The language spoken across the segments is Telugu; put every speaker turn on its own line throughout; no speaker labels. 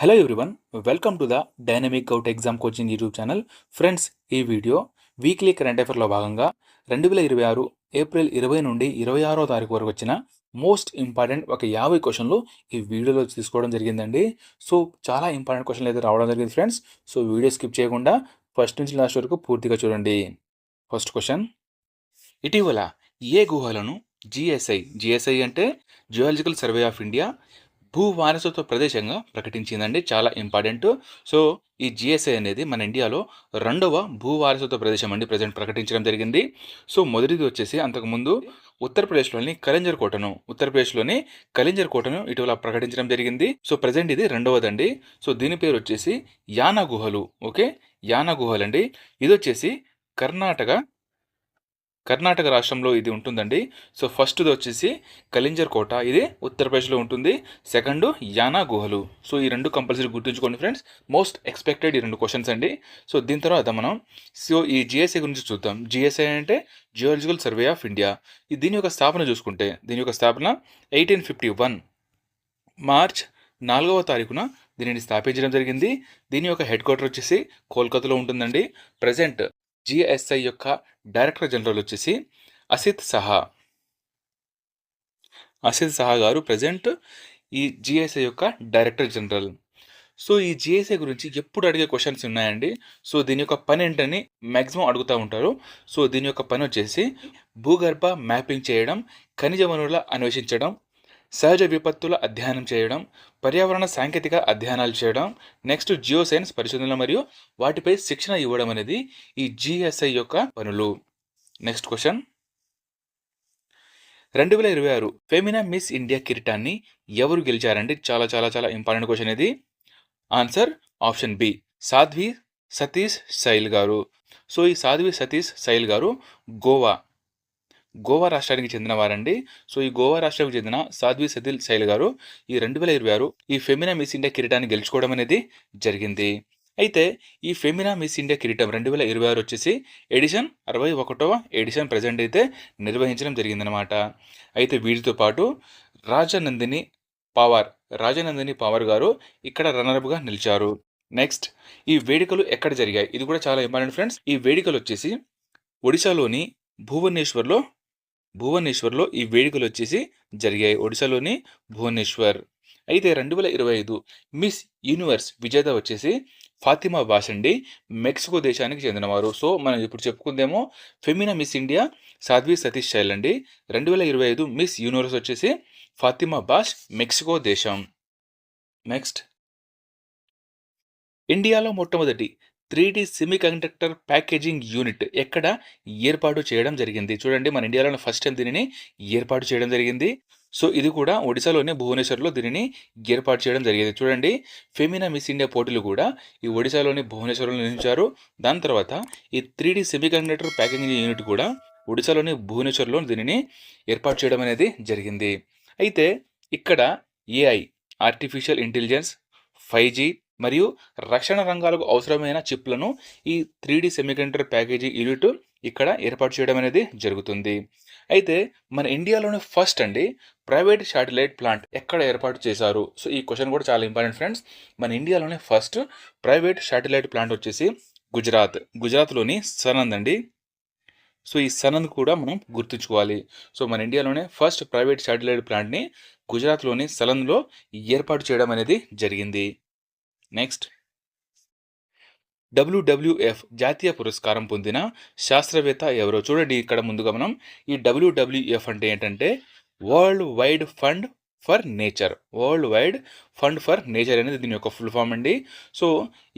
Hello everyone, welcome to the dynamic govt exam coaching YouTube channel. Friends, ఈ వీడియో వీక్లీ కరెంట్ అఫైర్లో భాగంగా 2026 ఏప్రిల్ 20 నుండి 26వ తారీఖు వరకు వచ్చిన మోస్ట్ ఇంపార్టెంట్ ఒక 50 క్వశ్చన్లు ఈ వీడియోలో తీసుకోవడం జరిగిందండి. సో చాలా ఇంపార్టెంట్ క్వశ్చన్లు అయితే రావడం జరిగింది ఫ్రెండ్స్. సో వీడియో స్కిప్ చేయకుండా ఫస్ట్ నుంచి లాస్ట్ వరకు పూర్తిగా చూడండి. ఫస్ట్ క్వశ్చన్: ఇటీవల ఏ గుహలను జిఎస్ఐ అంటే జియాలజికల్ సర్వే ఆఫ్ ఇండియా భూ వారసత్వ ప్రదేశంగా ప్రకటించిందండి. చాలా ఇంపార్టెంట్. సో ఈ జిఎస్ఐ అనేది మన ఇండియాలో రెండవ భూ వారసత్వ ప్రదేశం అండి ప్రజెంట్ ప్రకటించడం జరిగింది. సో మొదటిది వచ్చేసి అంతకుముందు ఉత్తరప్రదేశ్లోని కలింజర్ కోటను ఇటీవల ప్రకటించడం జరిగింది. సో ప్రజెంట్ ఇది రెండవదండి. సో దీని పేరు వచ్చేసి యానా గుహలు. ఓకే, యానా గుహలు అండి. ఇది వచ్చేసి కర్ణాటక రాష్ట్రంలో ఇది ఉంటుందండి. సో ఫస్ట్ది వచ్చేసి కలింజర్ కోట, ఇది ఉత్తరప్రదేశ్లో ఉంటుంది. సెకండ్ యానా గుహలు. సో ఈ రెండు కంపల్సరీ గుర్తుంచుకోండి ఫ్రెండ్స్. మోస్ట్ ఎక్స్పెక్టెడ్ ఈ రెండు క్వశ్చన్స్ అండి. సో దీని తర్వాత మనం ఈ జిఎస్ఐ గురించి చూద్దాం. జిఎస్ఐ అంటే జియాలజికల్ సర్వే ఆఫ్ ఇండియా. దీని యొక్క స్థాపన చూసుకుంటే దీని యొక్క స్థాపన 1851 మార్చ్ 4వ తారీఖున దీనిని స్థాపించడం జరిగింది. దీని యొక్క హెడ్ క్వార్టర్ వచ్చేసి కోల్కతాలో ఉంటుందండి. ప్రజెంట్ జిఎస్ఐ యొక్క డైరెక్టర్ జనరల్ వచ్చేసి అసిత్ సహా గారు ప్రజెంట్ ఈ జిఎస్ఐ యొక్క డైరెక్టర్ జనరల్. సో ఈ జిఎస్ఐ గురించి ఎప్పుడు అడిగే క్వశ్చన్స్ ఉన్నాయండి. సో దీని యొక్క పని ఏంటని మ్యాక్సిమం అడుగుతూ ఉంటారు. సో దీని యొక్క పని వచ్చేసి భూగర్భ మ్యాపింగ్ చేయడం, ఖనిజ వనరుల అన్వేషించడం, సహజ విపత్తుల అధ్యయనం చేయడం, పర్యావరణ సాంకేతిక అధ్యయనాలు చేయడం, నెక్స్ట్ జియో సైన్స్ పరిశోధనలు మరియు వాటిపై శిక్షణ ఇవ్వడం అనేది ఈ జిఎస్ఐ యొక్క పనులు. Next question: 2026 Femina miss India కిరీటాన్ని ఎవరు గెలిచారండి? చాలా చాలా చాలా ఇంపార్టెంట్ క్వశ్చన్ ఇది. ఆన్సర్ ఆప్షన్ బి, సాధ్వి సతీష్ సైల్ గారు. సో ఈ సాధ్వి సతీష్ సైల్ గారు గోవా రాష్ట్రానికి చెందిన వారండి. సో ఈ గోవా రాష్ట్రానికి చెందిన సాధ్వి సతీష్ సైల్ గారు ఈ 2026 ఈ ఫెమినా మిస్ ఇండియా కిరీటాన్ని గెలుచుకోవడం అనేది జరిగింది. అయితే ఈ ఫెమినా మిస్ ఇండియా కిరీటం 2026 వచ్చేసి ఎడిషన్ 61వ ఎడిషన్ ప్రజెంట్ అయితే నిర్వహించడం జరిగిందనమాట. అయితే వీటితో పాటు రాజనందిని పవార్ గారు ఇక్కడ రన్నర్అప్గా నిలిచారు. నెక్స్ట్, ఈ వేడుకలు ఎక్కడ జరిగాయి? ఇది కూడా చాలా ఇంపార్టెంట్ ఫ్రెండ్స్. ఈ వేడుకలు వచ్చేసి ఒడిశాలోని భువనేశ్వర్లో ఈ వేడుకలు వచ్చేసి జరిగాయి. ఒడిశాలోని భువనేశ్వర్. అయితే 2025 మిస్ యూనివర్స్ విజేత వచ్చేసి ఫాతిమా బాష్ అండి, మెక్సికో దేశానికి చెందినవారు. సో మనం ఇప్పుడు చెప్పుకుందేమో ఫెమినా మిస్ ఇండియా సాధ్వి సతీష్ సైల్ అండి. 2025 మిస్ యూనివర్స్ వచ్చేసి ఫాతిమా బాష్, మెక్సికో దేశం. నెక్స్ట్, ఇండియాలో మొట్టమొదటి 3D సెమీకండక్టర్ ప్యాకేజింగ్ యూనిట్ ఎక్కడ ఏర్పాటు చేయడం జరిగింది? చూడండి, మన ఇండియాలో ఫస్ట్ టైం దీనిని ఏర్పాటు చేయడం జరిగింది. సో ఇది కూడా ఒడిశాలోని భువనేశ్వర్లో దీనిని ఏర్పాటు చేయడం జరిగింది. చూడండి, ఫెమినా మిస్ ఇండియా పోటీలు కూడా ఈ ఒడిశాలోని భువనేశ్వర్లో నిర్మించారు. దాని తర్వాత ఈ 3D సెమీకండక్టర్ ప్యాకేజింగ్ యూనిట్ కూడా ఒడిశాలోని భువనేశ్వర్లో దీనిని ఏర్పాటు చేయడం అనేది జరిగింది. అయితే ఇక్కడ ఏఐ, ఆర్టిఫిషియల్ ఇంటెలిజెన్స్, 5G మరియు రక్షణ రంగాలకు అవసరమైన చిప్లను ఈ 3D సెమీకండక్టర్ ప్యాకేజీ యూనిట్ ఇక్కడ ఏర్పాటు చేయడం అనేది జరుగుతుంది. అయితే మన ఇండియాలోనే ఫస్ట్ అండి ప్రైవేట్ శాటిలైట్ ప్లాంట్ ఎక్కడ ఏర్పాటు చేశారు? సో ఈ క్వశ్చన్ కూడా చాలా ఇంపార్టెంట్ ఫ్రెండ్స్. మన ఇండియాలోనే ఫస్ట్ ప్రైవేట్ శాటిలైట్ ప్లాంట్ వచ్చేసి గుజరాత్లోని సనంద్ అండి. సో ఈ సనంద్ కూడా మనం గుర్తుంచుకోవాలి. సో మన ఇండియాలోనే ఫస్ట్ ప్రైవేట్ శాటిలైట్ ప్లాంట్ని గుజరాత్లోని సనంద్లో ఏర్పాటు చేయడం అనేది జరిగింది. నెక్స్ట్, WWF జాతీయ పురస్కారం పొందిన శాస్త్రవేత్త ఎవరో? చూడండి, ఇక్కడ ముందుగా మనం ఈ WWF అంటే ఏంటంటే world wide fund for nature అనేది దీని యొక్క ఫుల్ ఫామ్ అండి. సో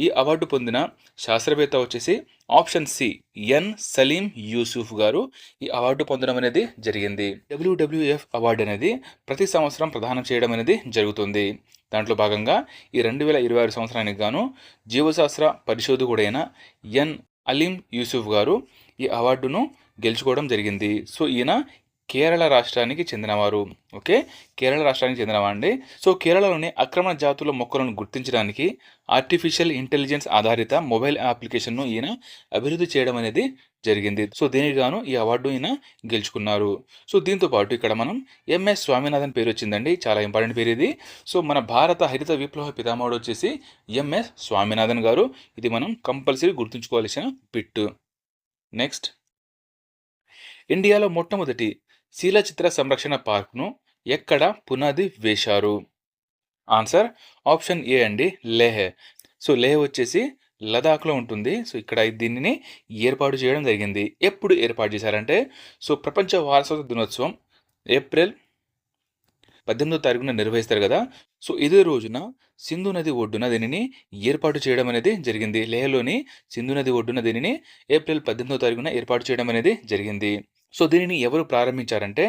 ఈ అవార్డు పొందిన శాస్త్రవేత్త వచ్చేసి ఆప్షన్ సి, ఎన్ సలీం యూసుఫ్ గారు ఈ అవార్డు పొందడం అనేది జరిగింది. WWF అవార్డు అనేది ప్రతి సంవత్సరం ప్రదానం చేయడం అనేది జరుగుతుంది. దాంట్లో భాగంగా ఈ 2026 సంవత్సరానికి గాను జీవశాస్త్ర పరిశోధకుడైన ఎన్ అలీం యూసుఫ్ గారు ఈ అవార్డును గెలుచుకోవడం జరిగింది. సో ఈయన కేరళ రాష్ట్రానికి చెందినవారు. ఓకే, కేరళ రాష్ట్రానికి చెందినవాండి. సో కేరళలోని ఆక్రమణ జాతుల మొక్కలను గుర్తించడానికి ఆర్టిఫిషియల్ ఇంటెలిజెన్స్ ఆధారిత మొబైల్ అప్లికేషన్ను ఈయన అభివృద్ధి చేయడం అనేది జరిగింది. సో దీనికి గాను ఈ అవార్డు ఈయన గెలుచుకున్నారు. సో దీంతో పాటు ఇక్కడ మనం ఎంఎస్ స్వామినాథన్ పేరు వచ్చిందండి. చాలా ఇంపార్టెంట్ పేరు ఇది. సో మన భారత హరిత విప్లవ పితామహుడు వచ్చేసి ఎంఎస్ స్వామినాథన్ గారు. ఇది మనం కంపల్సరీ గుర్తుంచుకోవాల్సిన బిట్. నెక్స్ట్, ఇండియాలో మొట్టమొదటి శీలచిత్ర సంరక్షణ పార్క్ను ఎక్కడ పునాది వేశారు? ఆన్సర్ ఆప్షన్ ఏ అండి, లేహ్. సో లేహ్ వచ్చేసి లదాఖ్లో ఉంటుంది. సో ఇక్కడ దీనిని ఏర్పాటు చేయడం జరిగింది. ఎప్పుడు ఏర్పాటు చేశారంటే, సో ప్రపంచ వారసత్వ దినోత్సవం ఏప్రిల్ 18వ తారీఖున నిర్వహిస్తారు కదా. సో ఇదే రోజున సింధు నది ఒడ్డున దీనిని ఏర్పాటు చేయడం అనేది జరిగింది. లేహ్లోని సింధు నది ఒడ్డున దీనిని ఏప్రిల్ 18వ తారీఖున ఏర్పాటు చేయడం అనేది జరిగింది. సో దీనిని ఎవరు ప్రారంభించారంటే,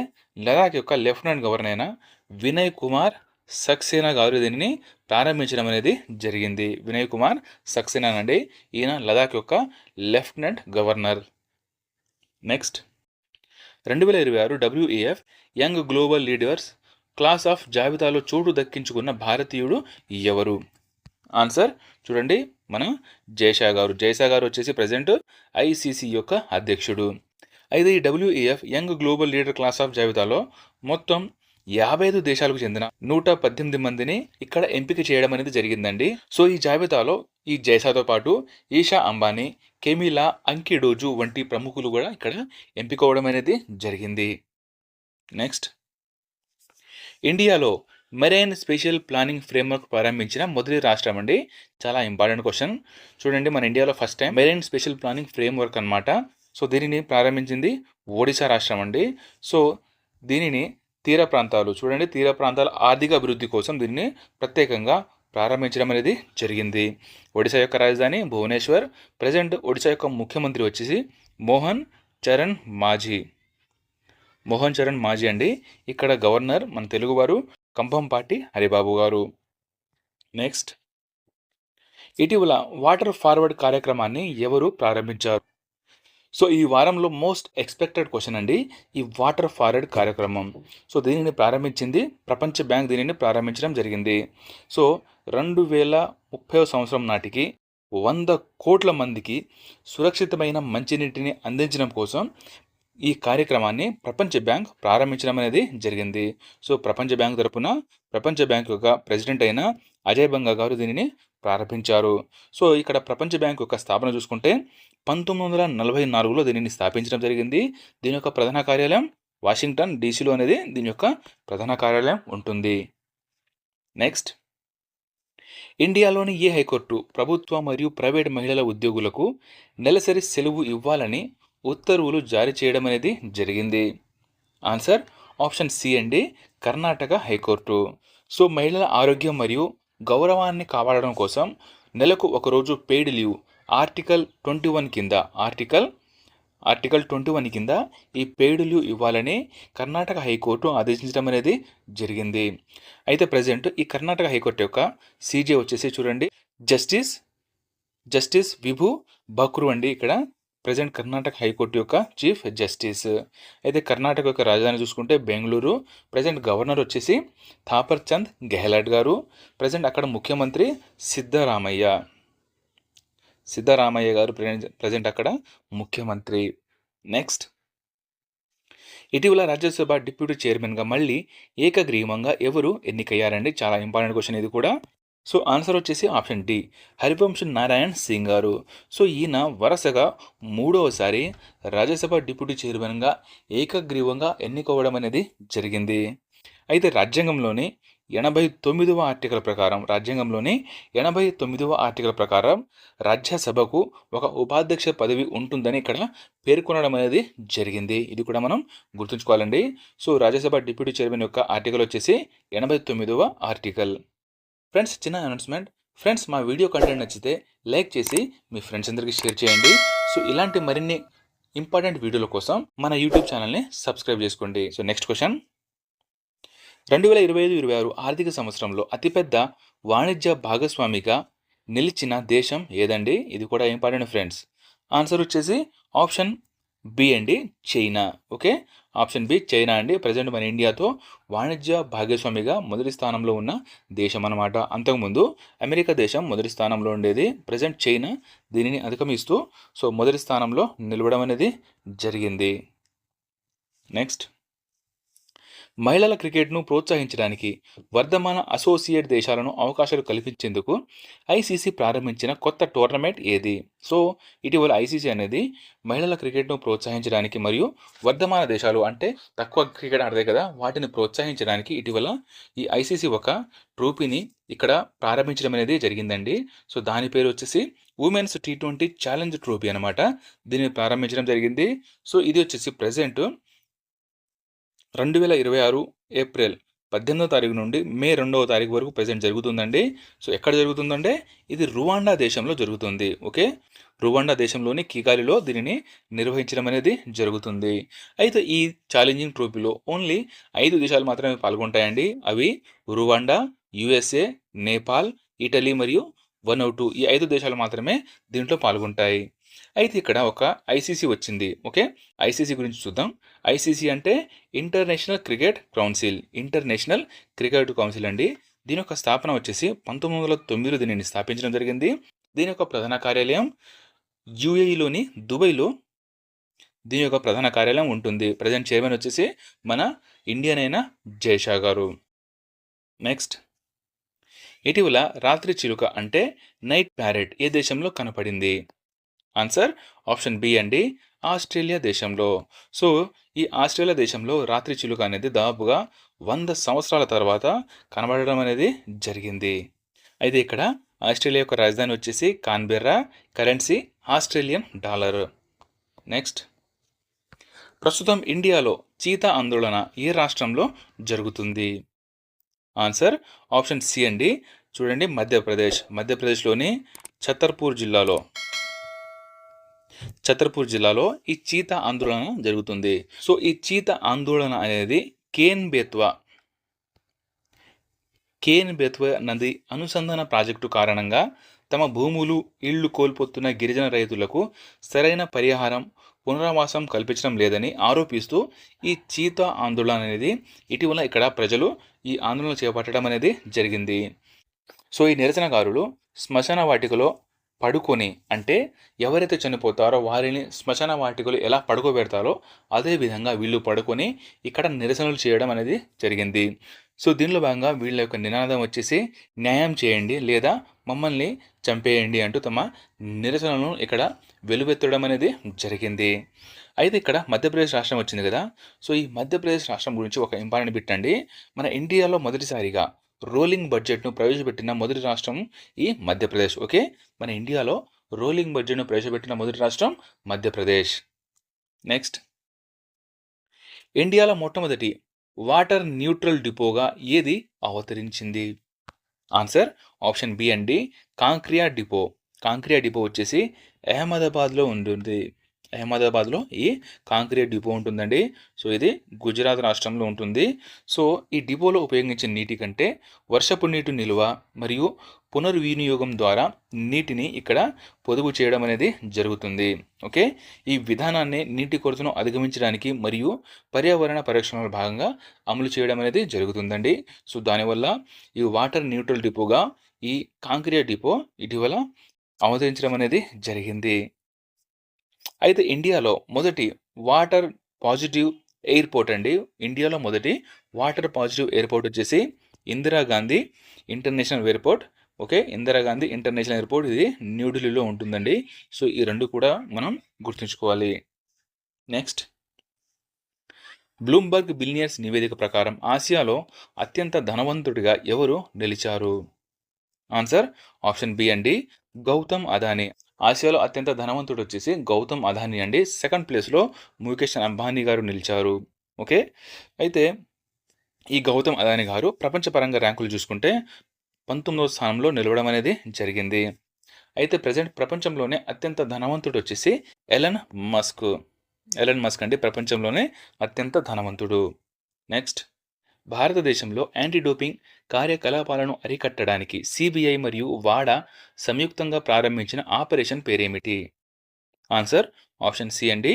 లదాఖ్ యొక్క లెఫ్టినెంట్ గవర్నర్ అయిన వినయ్ కుమార్ సక్సేనా గారు దీనిని ప్రారంభించడం అనేది జరిగింది. వినయ్ కుమార్ సక్సేనా అండి, ఈయన లదాఖ్ యొక్క lieutenant governor. Next, 2026 WEF young global leaders class of జాబితాలో చోటు దక్కించుకున్న భారతీయుడు ఎవరు? ఆన్సర్ చూడండి, మన జైషా గారు. జైషా గారు వచ్చేసి ప్రజెంట్ ICC యొక్క అధ్యక్షుడు. అయితే ఈ WEF young global leader class of జాబితాలో మొత్తం 55 దేశాలకు చెందిన 118 మందిని ఇక్కడ ఎంపిక చేయడం అనేది జరిగిందండి. సో ఈ జాబితాలో ఈ జైసాతో పాటు ఈషా అంబానీ, కెమిలా అంకిడోజు వంటి ప్రముఖులు కూడా ఇక్కడ ఎంపిక అనేది జరిగింది. నెక్స్ట్, ఇండియాలో మెరైన్ స్పెషల్ ప్లానింగ్ ఫ్రేమ్వర్క్ ప్రారంభించిన మొదటి రాష్ట్రం అండి. చాలా ఇంపార్టెంట్ క్వశ్చన్. చూడండి, మన ఇండియాలో first time marine special planning framework అనమాట. సో దీనిని ప్రారంభించింది ఒడిశా రాష్ట్రం అండి. సో దీనిని తీర ప్రాంతాలు, చూడండి, తీర ప్రాంతాల ఆర్థిక అభివృద్ధి కోసం దీన్ని ప్రత్యేకంగా ప్రారంభించడం అనేది జరిగింది. ఒడిశా యొక్క రాజధాని భువనేశ్వర్. ప్రజెంట్ ఒడిశా యొక్క ముఖ్యమంత్రి వచ్చేసి మోహన్ చరణ్ మాజీ అండి. ఇక్కడ గవర్నర్ మన తెలుగువారు కంభంపాటి హరిబాబు గారు. నెక్స్ట్, ఇటీవల వాటర్ ఫార్వర్డ్ కార్యక్రమాన్ని ఎవరు ప్రారంభించారు? సో ఈ వారంలో మోస్ట్ ఎక్స్పెక్టెడ్ క్వశ్చన్ అండి, ఈ వాటర్ ఫార్వర్డ్ కార్యక్రమం. సో దీనిని ప్రారంభించింది ప్రపంచ బ్యాంక్. దీనిని ప్రారంభించడం జరిగింది. సో 2030 సంవత్సరం నాటికి 100 కోట్ల మందికి సురక్షితమైన మంచినీటిని అందించడం కోసం ఈ కార్యక్రమాన్ని ప్రపంచ బ్యాంక్ ప్రారంభించడం అనేది జరిగింది. సో ప్రపంచ బ్యాంక్ తరపున ప్రపంచ బ్యాంక్ యొక్క ప్రెసిడెంట్ అయిన అజయ్ బంగా గారు దీనిని ప్రారంభించారు. సో ఇక్కడ ప్రపంచ బ్యాంక్ యొక్క స్థాపన చూసుకుంటే 1944లో దీనిని స్థాపించడం జరిగింది. దీని యొక్క ప్రధాన కార్యాలయం వాషింగ్టన్ DCలో అనేది దీని యొక్క ప్రధాన కార్యాలయం ఉంటుంది. నెక్స్ట్, ఇండియాలోని ఏ హైకోర్టు ప్రభుత్వ మరియు ప్రైవేట్ మహిళల ఉద్యోగులకు నెలసరి సెలవు ఇవ్వాలని ఉత్తర్వులు జారీ చేయడం అనేది జరిగింది? ఆన్సర్ ఆప్షన్ సి అండి, కర్ణాటక హైకోర్టు. సో మహిళల ఆరోగ్యం మరియు గౌరవాన్ని కాపాడడం కోసం నెలకు ఒకరోజు పెయిడ్ లీవ్ ఆర్టికల్ 21 కింద ఈ పెయిడ్ లీవ్ ఇవ్వాలని కర్ణాటక హైకోర్టు ఆదేశించడం అనేది జరిగింది. అయితే ప్రజెంట్ ఈ కర్ణాటక హైకోర్టు యొక్క CJ వచ్చేసి చూడండి, జస్టిస్ విభు బక్రు అండి. ఇక్కడ ప్రజెంట్ కర్ణాటక హైకోర్టు యొక్క చీఫ్ జస్టిస్. అయితే కర్ణాటక యొక్క రాజధాని చూసుకుంటే బెంగళూరు. ప్రజెంట్ గవర్నర్ వచ్చేసి థాపర్ చంద్ గెహ్లాట్ గారు. ప్రజెంట్ అక్కడ ముఖ్యమంత్రి సిద్ధరామయ్య గారు ప్రజెంట్ అక్కడ ముఖ్యమంత్రి. నెక్స్ట్, ఇటీవల రాజ్యసభ డిప్యూటీ చైర్మన్గా మళ్ళీ ఏకగ్రీవంగా ఎవరు ఎన్నికయ్యారండి? చాలా ఇంపార్టెంట్ క్వశ్చన్ ఇది కూడా. సో ఆన్సర్ వచ్చేసి ఆప్షన్ డి, హరివంశ్ నారాయణ్ సింగ్ గారు. సో ఈయన వరుసగా 3వసారి రాజ్యసభ డిప్యూటీ చైర్మన్గా ఏకగ్రీవంగా ఎన్నికోవడం అనేది జరిగింది. అయితే రాజ్యాంగంలోని 89వ ఆర్టికల్ ప్రకారం రాజ్యసభకు ఒక ఉపాధ్యక్ష పదవి ఉంటుందని ఇక్కడ పేర్కొనడం అనేది జరిగింది. ఇది కూడా మనం గుర్తుంచుకోవాలండి. సో రాజ్యసభ డిప్యూటీ చైర్మన్ యొక్క ఆర్టికల్ వచ్చేసి 89వ ఆర్టికల్. ఫ్రెండ్స్, చిన్న అనౌన్స్మెంట్. ఫ్రెండ్స్, మా వీడియో కంటెంట్ నచ్చితే లైక్ చేసి మీ ఫ్రెండ్స్ అందరికీ షేర్ చేయండి. సో ఇలాంటి మరిన్ని ఇంపార్టెంట్ వీడియోల కోసం మన యూట్యూబ్ ఛానల్ని సబ్స్క్రైబ్ చేసుకోండి. సో నెక్స్ట్ క్వశ్చన్, 2025-26 ఆర్థిక సంవత్సరంలో అతిపెద్ద వాణిజ్య భాగస్వామిగా నిలిచిన దేశం ఏదండి? ఇది కూడా ఇంపార్టెంట్ ఫ్రెండ్స్. ఆన్సర్ వచ్చేసి ఆప్షన్ బి అండి China. Okay. Option B China అండి. ప్రెజెంట్ మన ఇండియాతో వాణిజ్య భాగస్వామిగా మొదటి స్థానంలో ఉన్న దేశం అనమాట. అంతకుముందు అమెరికా దేశం మొదటి స్థానంలో ఉండేది. ప్రెజెంట్ చైనా దీనిని అధిగమిస్తూ మొదటి స్థానంలో నిలవడం అనేది జరిగింది. నెక్స్ట్, మహిళల క్రికెట్ను ప్రోత్సహించడానికి వర్ధమాన అసోసియేట్ దేశాలను అవకాశాలు కల్పించేందుకు ఐసీసీ ప్రారంభించిన కొత్త టోర్నమెంట్ ఏది? ఇటీవల ఐసీసీ అనేది మహిళల క్రికెట్ను ప్రోత్సహించడానికి మరియు వర్ధమాన దేశాలు అంటే తక్కువ క్రికెట్ ఆడతాయి కదా, వాటిని ప్రోత్సహించడానికి ఇటీవల ఈ ఐసీసీ ఒక ట్రోఫీని ఇక్కడ ప్రారంభించడం అనేది జరిగిందండి. దాని పేరు వచ్చేసి ఉమెన్స్ T20 ఛాలెంజ్ ట్రోఫీ అనమాట. దీన్ని ప్రారంభించడం జరిగింది. ఇది వచ్చేసి ప్రజెంట్ 2026 ఏప్రిల్ 18వ తారీఖు నుండి మే 2వ తారీఖు వరకు ప్రెజెంట్ జరుగుతుందండి. ఎక్కడ జరుగుతుందంటే ఇది రువాండా దేశంలో జరుగుతుంది. ఓకే. రువాండా దేశంలోని కిగాలిలో దీనిని నిర్వహించడం అనేది జరుగుతుంది. అయితే ఈ ఛాలెంజింగ్ ట్రోఫీలో ఓన్లీ 5 దేశాలు మాత్రమే పాల్గొంటాయండి. అవి రువాండా, యుఎస్ఏ, నేపాల్, ఇటలీ మరియు వనౌటు. ఈ 5 దేశాలు మాత్రమే దీంట్లో పాల్గొంటాయి. అయితే ఇక్కడ ఒక ఐసీసీ వచ్చింది. ఓకే. ఐసీసీ గురించి చూద్దాం. ఐసీసీ అంటే international cricket council. International cricket council అండి. దీని యొక్క స్థాపన వచ్చేసి 1909లో దీనిని స్థాపించడం జరిగింది. దీని యొక్క ప్రధాన కార్యాలయం యుఏఈలోని దుబాయ్లో దీని యొక్క ప్రధాన కార్యాలయం ఉంటుంది. ప్రజెంట్ చైర్మన్ వచ్చేసి మన ఇండియన్ అయిన జైషా గారు. నెక్స్ట్, ఇటీవల రాత్రి చిలుక అంటే నైట్ ప్యారెట్ ఏ దేశంలో కనపడింది? ఆన్సర్ ఆప్షన్ బి అండి ఆస్ట్రేలియా దేశంలో. ఈ ఆస్ట్రేలియా దేశంలో రాత్రి చిలుక అనేది దాదాపుగా 100 సంవత్సరాల తర్వాత కనబడడం అనేది జరిగింది. అయితే ఇక్కడ ఆస్ట్రేలియా యొక్క రాజధాని వచ్చేసి Canberra, currency Australian dollar. Next, ప్రస్తుతం ఇండియాలో చీతా ఆందోళన ఏ రాష్ట్రంలో జరుగుతుంది? ఆన్సర్ ఆప్షన్ సి అండి. చూడండి, మధ్యప్రదేశ్లోని ఛతర్పూర్ జిల్లాలో ఈ చీతా ఆందోళన జరుగుతుంది. ఈ చీతా ఆందోళన అనేది కేన్ బెత్వా నది అనుసంధాన ప్రాజెక్టు కారణంగా తమ భూములు, ఇళ్లు కోల్పోతున్న గిరిజన రైతులకు సరైన పరిహారం, పునరావాసం కల్పించడం లేదని ఆరోపిస్తూ ఈ చీతా ఆందోళన అనేది ఇటీవల ఇక్కడ ప్రజలు ఈ ఆందోళన చేపట్టడం అనేది జరిగింది. ఈ నిరసనకారులు శ్మశాన వాటికలో పడుకొని, అంటే ఎవరైతే చనిపోతారో వారిని శ్మశాన వాటికలు ఎలా పడుకోబెడతారో అదే విధంగా వీళ్ళు పడుకొని ఇక్కడ నిరసనలు చేయడం అనేది జరిగింది. దీనిలో భాగంగా వీళ్ళ యొక్క నినాదం వచ్చేసి న్యాయం చేయండి లేదా మమ్మల్ని చంపేయండి అంటూ తమ నిరసనలను ఇక్కడ వెలువెత్తడం అనేది జరిగింది. అయితే ఇక్కడ మధ్యప్రదేశ్ రాష్ట్రం వచ్చింది కదా. ఈ మధ్యప్రదేశ్ రాష్ట్రం గురించి ఒక ఇంపార్టెంట్ బిట్ అండి. మన ఇండియాలో మొదటిసారిగా రోలింగ్ బడ్జెట్ను ప్రవేశపెట్టిన మొదటి రాష్ట్రం ఈ మధ్యప్రదేశ్. ఓకే. మన ఇండియాలో రోలింగ్ బడ్జెట్ను ప్రవేశపెట్టిన మొదటి రాష్ట్రం మధ్యప్రదేశ్. నెక్స్ట్, ఇండియాలో మొట్టమొదటి వాటర్ న్యూట్రల్ డిపోగా ఏది అవతరించింది? ఆన్సర్ ఆప్షన్ బి అండి కాంక్రియా డిపో వచ్చేసి అహ్మదాబాద్లో ఉంటుంది. అహ్మదాబాద్లో ఈ కాంక్రీట్ డిపో ఉంటుందండి. ఇది గుజరాత్ రాష్ట్రంలో ఉంటుంది. ఈ డిపోలో ఉపయోగించే నీటి కంటే వర్షపు నీటి నిల్వ మరియు పునర్వినియోగం ద్వారా నీటిని ఇక్కడ పొదుపు చేయడం అనేది జరుగుతుంది. ఓకే. ఈ విధానాన్ని నీటి కొరతను అధిగమించడానికి మరియు పర్యావరణ పరిరక్షణలో భాగంగా అమలు చేయడం అనేది జరుగుతుందండి. దానివల్ల ఈ వాటర్ న్యూట్రల్ డిపోగా ఈ కాంక్రియా డిపో ఇటీవల అవతరించడం అనేది జరిగింది. అయితే ఇండియాలో మొదటి వాటర్ పాజిటివ్ ఎయిర్పోర్ట్ అండి. ఇండియాలో మొదటి వాటర్ పాజిటివ్ ఎయిర్పోర్ట్ వచ్చేసి Indira Gandhi international airport. Okay. Indira Gandhi international airport ఇది న్యూఢిల్లీలో ఉంటుందండి. ఈ రెండు కూడా మనం గుర్తుంచుకోవాలి. నెక్స్ట్, బ్లూంబర్గ్ బిలియనర్స్ నివేదిక ప్రకారం ఆసియాలో అత్యంత ధనవంతుడిగా ఎవరు నిలిచారు? ఆన్సర్ ఆప్షన్ బి అండి గౌతమ్ అదానీ. ఆసియాలో అత్యంత ధనవంతుడు వచ్చేసి గౌతమ్ అదానీ అండి. సెకండ్ ప్లేస్లో ముఖేష్ అంబానీ గారు నిలిచారు. ఓకే. అయితే ఈ గౌతమ్ అదానీ గారు ప్రపంచపరంగా ర్యాంకులు చూసుకుంటే 19వ స్థానంలో నిలవడం అనేది జరిగింది. అయితే ప్రజెంట్ ప్రపంచంలోనే అత్యంత ధనవంతుడు వచ్చేసి ఎలన్ మస్క్ అండి, ప్రపంచంలోనే అత్యంత ధనవంతుడు. నెక్స్ట్, భారతదేశంలో యాంటీ డోపింగ్ కార్యకలాపాలను అరికట్టడానికి సిబిఐ మరియు వాడా సంయుక్తంగా ప్రారంభించిన ఆపరేషన్ పేరేమిటి? ఆన్సర్ ఆప్షన్ సి అండి,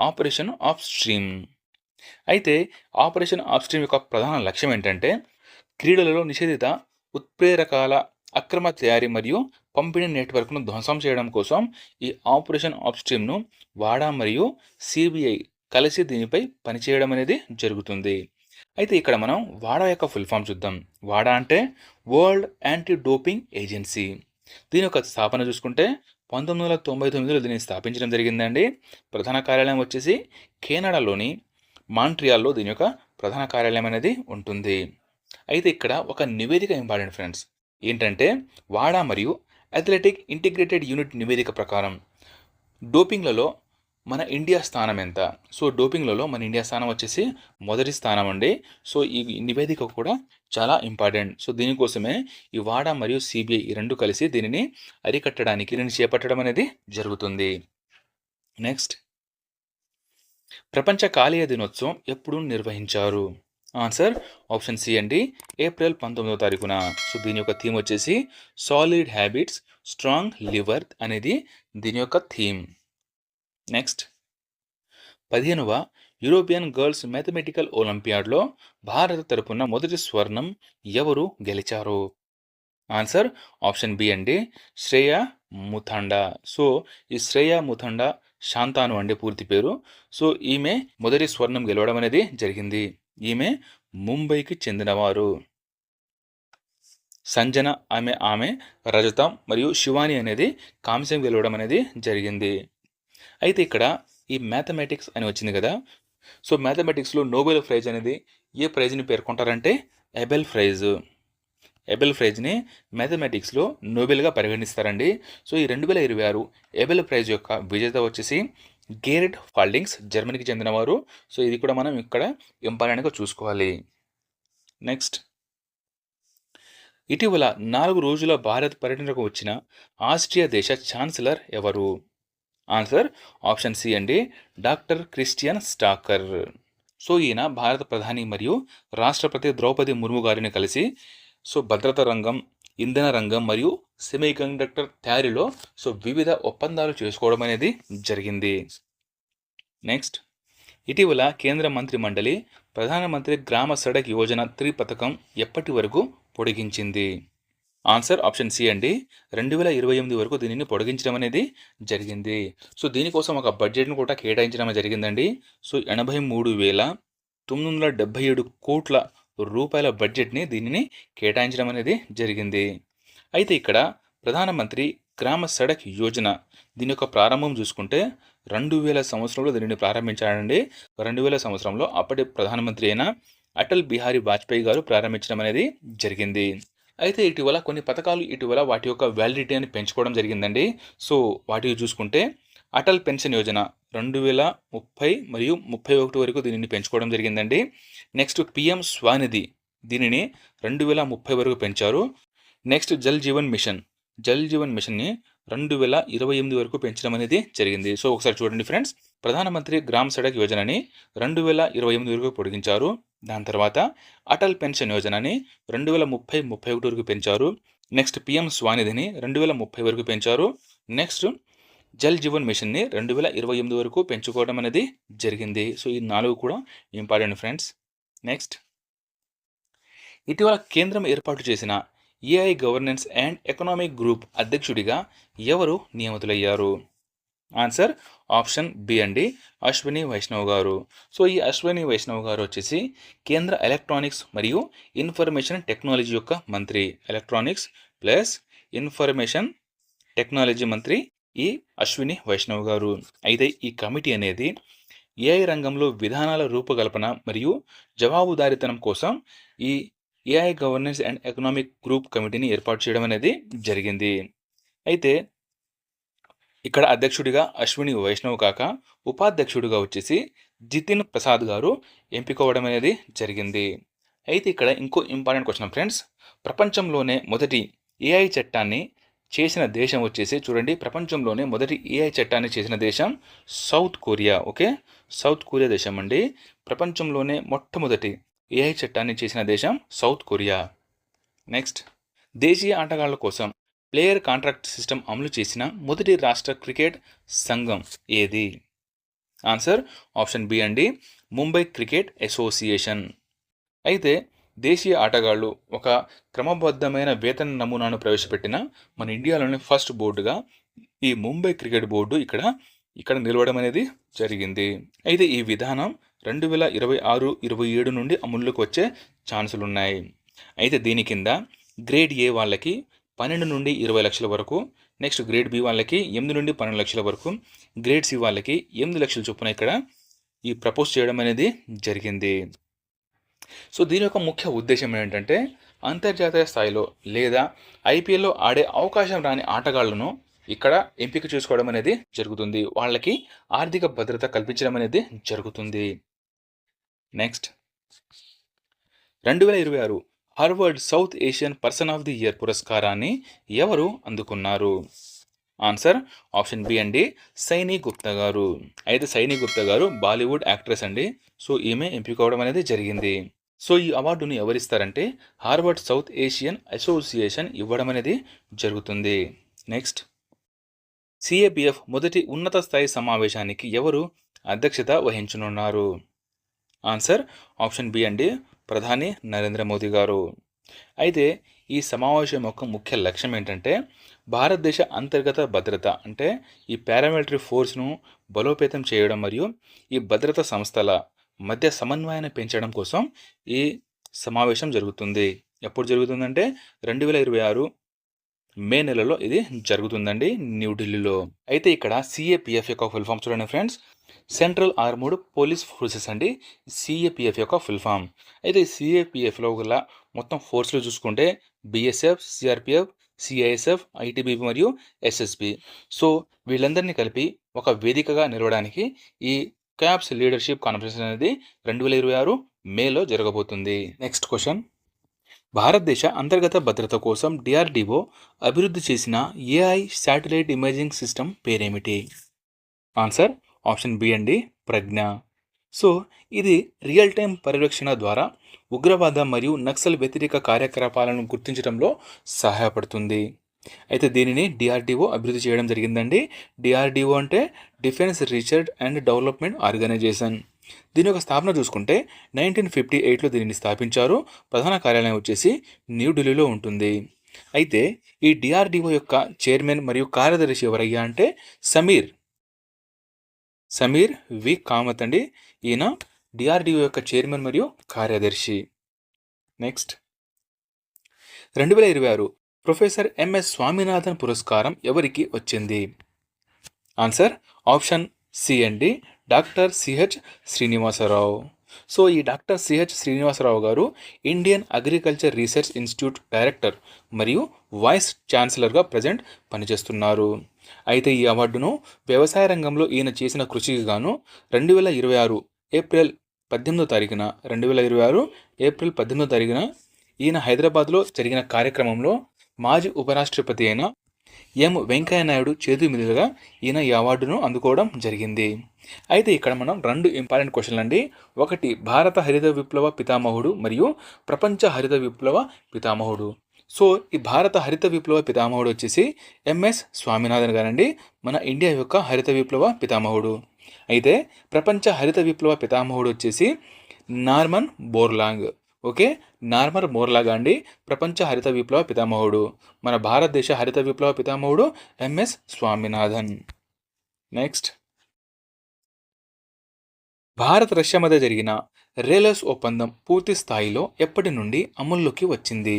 ఆపరేషన్ ఆఫ్ స్ట్రీమ్. అయితే ఆపరేషన్ ఆఫ్ స్ట్రీమ్ యొక్క ప్రధాన లక్ష్యం ఏంటంటే క్రీడలలో నిషేధిత ఉత్ప్రేరకాల అక్రమ తయారీ మరియు పంపిణీ నెట్వర్క్ను ధ్వంసం చేయడం కోసం ఈ ఆపరేషన్ ఆఫ్ స్ట్రీమ్ను వాడా మరియు సిబిఐ కలిసి దీనిపై పనిచేయడం అనేది జరుగుతుంది. అయితే ఇక్కడ మనం వాడా యొక్క ఫుల్ ఫామ్ చూద్దాం. వాడా అంటే వరల్డ్ యాంటీ డోపింగ్ ఏజెన్సీ. దీని యొక్క స్థాపన చూసుకుంటే 1999లో దీన్ని స్థాపించడం జరిగిందండి. ప్రధాన కార్యాలయం వచ్చేసి కెనడాలోని మాంట్రియాల్లో దీని యొక్క ప్రధాన కార్యాలయం అనేది ఉంటుంది. అయితే ఇక్కడ ఒక నివేదిక ఇంపార్టెంట్ ఫ్రెండ్స్. ఏంటంటే వాడా మరియు అథ్లెటిక్ ఇంటిగ్రేటెడ్ యూనిట్ నివేదిక ప్రకారం డోపింగ్లలో మన ఇండియా స్థానం ఎంత? సో డోపింగ్లలో మన ఇండియా స్థానం వచ్చేసి మొదటి స్థానం అండి. సో ఈ నివేదిక కూడా చాలా ఇంపార్టెంట్. సో దీనికోసమే ఈ వాడా మరియు సిబిఐ ఈ రెండు కలిసి దీనిని అరికట్టడానికి దీనిని చేపట్టడం అనేది జరుగుతుంది. నెక్స్ట్, ప్రపంచ కాలేయ దినోత్సవం ఎప్పుడు నిర్వహించారు? ఆన్సర్ ఆప్షన్ సి అండి, ఏప్రిల్ 19వ తారీఖున. సో దీని యొక్క థీమ్ వచ్చేసి సాలిడ్ హ్యాబిట్స్ స్ట్రాంగ్ లివర్ అనేది దీని యొక్క థీమ్. నెక్స్ట్, 15వ యూరోపియన్ గర్ల్స్ మ్యాథమెటికల్ ఒలింపియాడ్లో భారత తరపున మొదటి స్వర్ణం ఎవరు గెలిచారు? ఆన్సర్ ఆప్షన్ బి అండి, శ్రేయా ముథాండా. సో ఈ శ్రేయా ముథాండా శాంతాను అండి పూర్తి పేరు. సో ఈమె మొదటి స్వర్ణం గెలవడం అనేది జరిగింది. ఈమె ముంబైకి చెందినవారు. సంజన ఆమె రజతం మరియు శివాని అనేది కాంస్యం గెలవడం అనేది జరిగింది. అయితే ఇక్కడ ఈ మ్యాథమెటిక్స్ అని వచ్చింది కదా. సో మ్యాథమెటిక్స్లో నోబెల్ ప్రైజ్ అనేది ఏ ప్రైజ్ని పేర్కొంటారంటే ఎబెల్ ప్రైజ్. ఎబెల్ ప్రైజ్ని మ్యాథమెటిక్స్లో నోబెల్గా పరిగణిస్తారండి. సో ఈ 2026 ఎబెల్ ప్రైజ్ యొక్క విజేత వచ్చేసి గేరెట్ ఫాల్డింగ్స్, జర్మనీకి చెందినవారు. సో ఇది కూడా మనం ఇక్కడ ఇంపార్టెంట్గా చూసుకోవాలి. నెక్స్ట్, ఇటీవల 4 రోజుల భారత్ పర్యటనకు వచ్చిన ఆస్ట్రియా దేశ ఛాన్సలర్ ఎవరు? ఆన్సర్ ఆప్షన్ సి అండి, డాక్టర్ క్రిస్టియన్ స్టాకర్. సో ఈయన భారత ప్రధాని మరియు రాష్ట్రపతి ద్రౌపది ముర్ము గారిని కలిసి సో భద్రతా రంగం, ఇంధన రంగం మరియు సెమీ కండక్టర్ తయారీలో సో వివిధ ఒప్పందాలు చేసుకోవడం అనేది జరిగింది. నెక్స్ట్, ఇటీవల కేంద్ర మంత్రి మండలి ప్రధానమంత్రి గ్రామ సడక్ యోజన 3 పథకం ఎప్పటి వరకు పొడిగించింది? ఆన్సర్ ఆప్షన్ సి అండి, 2028 వరకు దీనిని పొడిగించడం అనేది జరిగింది. సో దీనికోసం ఒక బడ్జెట్ను కూడా కేటాయించడం జరిగిందండి. సో 83,977 కోట్ల రూపాయల బడ్జెట్ని దీనిని కేటాయించడం అనేది జరిగింది. అయితే ఇక్కడ ప్రధానమంత్రి గ్రామ సడక్ యోజన దీని యొక్క ప్రారంభం చూసుకుంటే 2000 సంవత్సరంలో దీనిని ప్రారంభించాడండి. 2000 సంవత్సరంలో అప్పటి ప్రధానమంత్రి అయిన అటల్ బిహారీ వాజ్పేయి గారు ప్రారంభించడం అనేది జరిగింది. అయితే ఇటీవల కొన్ని పథకాలు వాటి యొక్క వ్యాలిడిటీ అని పెంచుకోవడం జరిగిందండి. సో వాటిని చూసుకుంటే అటల్ పెన్షన్ యోజన 2030 మరియు 31 వరకు దీనిని పెంచుకోవడం జరిగిందండి. నెక్స్ట్, పిఎం స్వానిధి దీనిని 2030 వరకు పెంచారు. నెక్స్ట్, జల్ జీవన్ మిషన్ని 2028 వరకు పెంచడం అనేది జరిగింది. సో ఒకసారి చూడండి ఫ్రెండ్స్, ప్రధానమంత్రి గ్రామ సడక్ యోజనని 2028 వరకు పొడిగించారు. దాని తర్వాత అటల్ పెన్షన్ యోజనని 2030-31 వరకు పెంచారు. నెక్స్ట్, పిఎం స్వానిధిని 2030 వరకు పెంచారు. నెక్స్ట్, జల్ జీవన్ మిషన్ని 2028 వరకు పెంచుకోవడం అనేది జరిగింది. సో ఈ 4 కూడా ఇంపార్టెంట్ ఫ్రెండ్స్. నెక్స్ట్, ఇటీవల కేంద్రం ఏర్పాటు చేసిన AI governance and economic group అధ్యక్షుడిగా ఎవరు నియమితులయ్యారు? ఆన్సర్ ఆప్షన్ బి అండి, అశ్విని వైష్ణవ్ గారు. సో ఈ అశ్విని వైష్ణవ్ గారు వచ్చేసి కేంద్ర ఎలక్ట్రానిక్స్ మరియు ఇన్ఫర్మేషన్ టెక్నాలజీ యొక్క మంత్రి. ఎలక్ట్రానిక్స్ ప్లస్ ఇన్ఫర్మేషన్ టెక్నాలజీ మంత్రి ఈ అశ్విని వైష్ణవ్ గారు. అయితే ఈ కమిటీ అనేది ఏఐ రంగంలో విధానాల రూపకల్పన మరియు జవాబుదారీతనం కోసం ఈ AI governance and economic group కమిటీని ఏర్పాటు చేయడం అనేది జరిగింది. అయితే ఇక్కడ అధ్యక్షుడిగా అశ్విని వైష్ణవ్ కాక ఉపాధ్యక్షుడిగా వచ్చేసి జితిన్ ప్రసాద్ గారు ఎంపికవడం అనేది జరిగింది. అయితే ఇక్కడ ఇంకో ఇంపార్టెంట్ క్వశ్చన్ ఫ్రెండ్స్, ప్రపంచంలోనే మొదటి ఏఐ చట్టాన్ని చేసిన దేశం వచ్చేసి చూడండి, ప్రపంచంలోనే మొదటి ఏఐ చట్టాన్ని చేసిన దేశం south Korea. Okay, south Korea దేశం అండి. ప్రపంచంలోనే మొట్టమొదటి ఏఐ చట్టాన్ని చేసిన దేశం సౌత్ కొరియా. నెక్స్ట్, దేశీయ ఆటగాళ్ల కోసం ప్లేయర్ కాంట్రాక్ట్ సిస్టమ్ అమలు చేసిన మొదటి రాష్ట్ర క్రికెట్ సంఘం ఏది? ఆన్సర్ ఆప్షన్ బి అండి, ముంబై క్రికెట్ అసోసియేషన్. అయితే దేశీయ ఆటగాళ్లు ఒక క్రమబద్ధమైన వేతన నమూనాను ప్రవేశపెట్టిన మన ఇండియాలోని ఫస్ట్ బోర్డుగా ఈ ముంబై క్రికెట్ బోర్డు ఇక్కడ నిలవడం అనేది జరిగింది. అయితే ఈ విధానం 2026-27 నుండి అమల్లోకి వచ్చే ఛాన్సులు ఉన్నాయి. అయితే దీని కింద గ్రేడ్ ఏ వాళ్ళకి 12 నుండి 20 లక్షల వరకు, నెక్స్ట్ గ్రేడ్ బి వాళ్ళకి 8 నుండి 12 లక్షల వరకు, గ్రేడ్ సి వాళ్ళకి 8 లక్షల చొప్పున ఇక్కడ ఈ ప్రపోజ్ చేయడం అనేది జరిగింది. సో దీని యొక్క ముఖ్య ఉద్దేశం ఏంటంటే అంతర్జాతీయ స్థాయిలో లేదా ఐపీఎల్లో ఆడే అవకాశం రాని ఆటగాళ్లను ఇక్కడ ఎంపిక చేసుకోవడం అనేది జరుగుతుంది. వాళ్ళకి ఆర్థిక భద్రత కల్పించడం అనేది జరుగుతుంది. Next 2026 Harvard south Asian person of the year పురస్కారాన్ని ఎవరు అందుకున్నారు? ఆన్సర్ ఆప్షన్ బి అండి, సైనీ గుప్తా గారు. అయితే సైనీ గుప్తా గారు బాలీవుడ్ యాక్ట్రెస్ అండి. సో ఈమె ఎంపిక అవడం అనేది జరిగింది. సో ఈ అవార్డును ఎవరిస్తారంటే హార్వర్డ్ సౌత్ ఏషియన్ అసోసియేషన్ ఇవ్వడం అనేది జరుగుతుంది. నెక్స్ట్ సిఏపిఎఫ్ మొదటి ఉన్నత స్థాయి సమావేశానికి ఎవరు అధ్యక్షత వహించనున్నారు? ఆన్సర్ ఆప్షన్ బి అండి, ప్రధాని నరేంద్ర మోదీ గారు. అయితే ఈ సమావేశం యొక్క ముఖ్య లక్ష్యం ఏంటంటే భారతదేశ అంతర్గత భద్రత అంటే ఈ పారామిలిటరీ ఫోర్స్ను బలోపేతం చేయడం మరియు ఈ భద్రతా సంస్థల మధ్య సమన్వయాన్ని పెంచడం కోసం ఈ సమావేశం జరుగుతుంది. ఎప్పుడు జరుగుతుందంటే 2026 మే నెలలో ఇది జరుగుతుందండి న్యూఢిల్లీలో. అయితే ఇక్కడ సిఏపిఎఫ్ యొక్క ఫుల్ ఫామ్ చూడండి friends, central armed police forces అండి సిఏపిఎఫ్ యొక్క ఫుల్ ఫామ్. అయితే సిఏపిఎఫ్లో గల మొత్తం ఫోర్స్లు చూసుకుంటే బిఎస్ఎఫ్, సిఆర్పిఎఫ్, సిఐఎస్ఎఫ్, ఐటీబీపీ మరియు ఎస్ఎస్బి. సో వీళ్ళందరినీ కలిపి ఒక వేదికగా నిలవడానికి ఈ క్యాప్స్ లీడర్షిప్ కాన్ఫరెన్స్ అనేది 2026 మేలో జరగబోతుంది. నెక్స్ట్ క్వశ్చన్, భారతదేశ అంతర్గత భద్రత కోసం డిఆర్డిఓ అభివృద్ధి చేసిన ఏఐ శాటిలైట్ ఇమేజింగ్ సిస్టమ్ పేరేమిటి? ఆన్సర్ ఆప్షన్ బి అండి, ప్రజ్ఞ. సో ఇది రియల్ టైం పర్యవేక్షణ ద్వారా ఉగ్రవాద మరియు నక్సల్ వ్యతిరేక కార్యకలాపాలను గుర్తించడంలో సహాయపడుతుంది. అయితే దీనిని డిఆర్డిఓ అభివృద్ధి చేయడం జరిగిందండి. డిఆర్డిఓ అంటే defence research and development organisation. దీని యొక్క స్థాపన చూసుకుంటే 1958లో దీనిని స్థాపించారు. ప్రధాన కార్యాలయం వచ్చేసి న్యూఢిల్లీలో ఉంటుంది. అయితే ఈ డిఆర్డిఓ యొక్క చైర్మన్ మరియు కార్యదర్శి ఎవరయ్యా అంటే సమీర్ వి కామత్ అండి. ఈయన డిఆర్డిఓ యొక్క చైర్మన్ మరియు కార్యదర్శి. నెక్స్ట్ 2026 ప్రొఫెసర్ ఎంఎస్ స్వామినాథన్ పురస్కారం ఎవరికి వచ్చింది? ఆన్సర్ ఆప్షన్ సి అండి, డాక్టర్ సిహెచ్ శ్రీనివాసరావు. సో ఈ డాక్టర్ సిహెచ్ శ్రీనివాసరావు గారు Indian agriculture research institute director మరియు వైస్ ఛాన్సలర్గా ప్రజెంట్ పనిచేస్తున్నారు. అయితే ఈ అవార్డును వ్యవసాయ రంగంలో ఈయన చేసిన కృషికి గాను 2026 ఏప్రిల్ 18వ తారీఖున ఈయన హైదరాబాద్లో జరిగిన కార్యక్రమంలో మాజీ ఉపరాష్ట్రపతి అయిన ఎం వెంకయ్యనాయుడు చేతి మీదుగా ఈయన ఈ అవార్డును అందుకోవడం జరిగింది. అయితే ఇక్కడ మనం 2 ఇంపార్టెంట్ క్వశ్చన్లు అండి. ఒకటి భారత హరిత విప్లవ పితామహుడు మరియు ప్రపంచ హరిత విప్లవ పితామహుడు. సో ఈ భారత హరిత విప్లవ పితామహుడు వచ్చేసి ఎంఎస్ స్వామినాథన్ గారండి, మన ఇండియా యొక్క హరిత విప్లవ పితామహుడు. అయితే ప్రపంచ హరిత విప్లవ పితామహుడు వచ్చేసి Norman Borlaug. Okay, Norman Borlaug అండి ప్రపంచ హరిత విప్లవ పితామహుడు. మన భారతదేశ హరిత విప్లవ పితామహుడు MS Swaminathan. Next, Bharat Russia మధ్య జరిగిన రేలస్ ఒప్పందం పూర్తి స్థాయిలో ఎప్పటి నుండి అమల్లోకి వచ్చింది?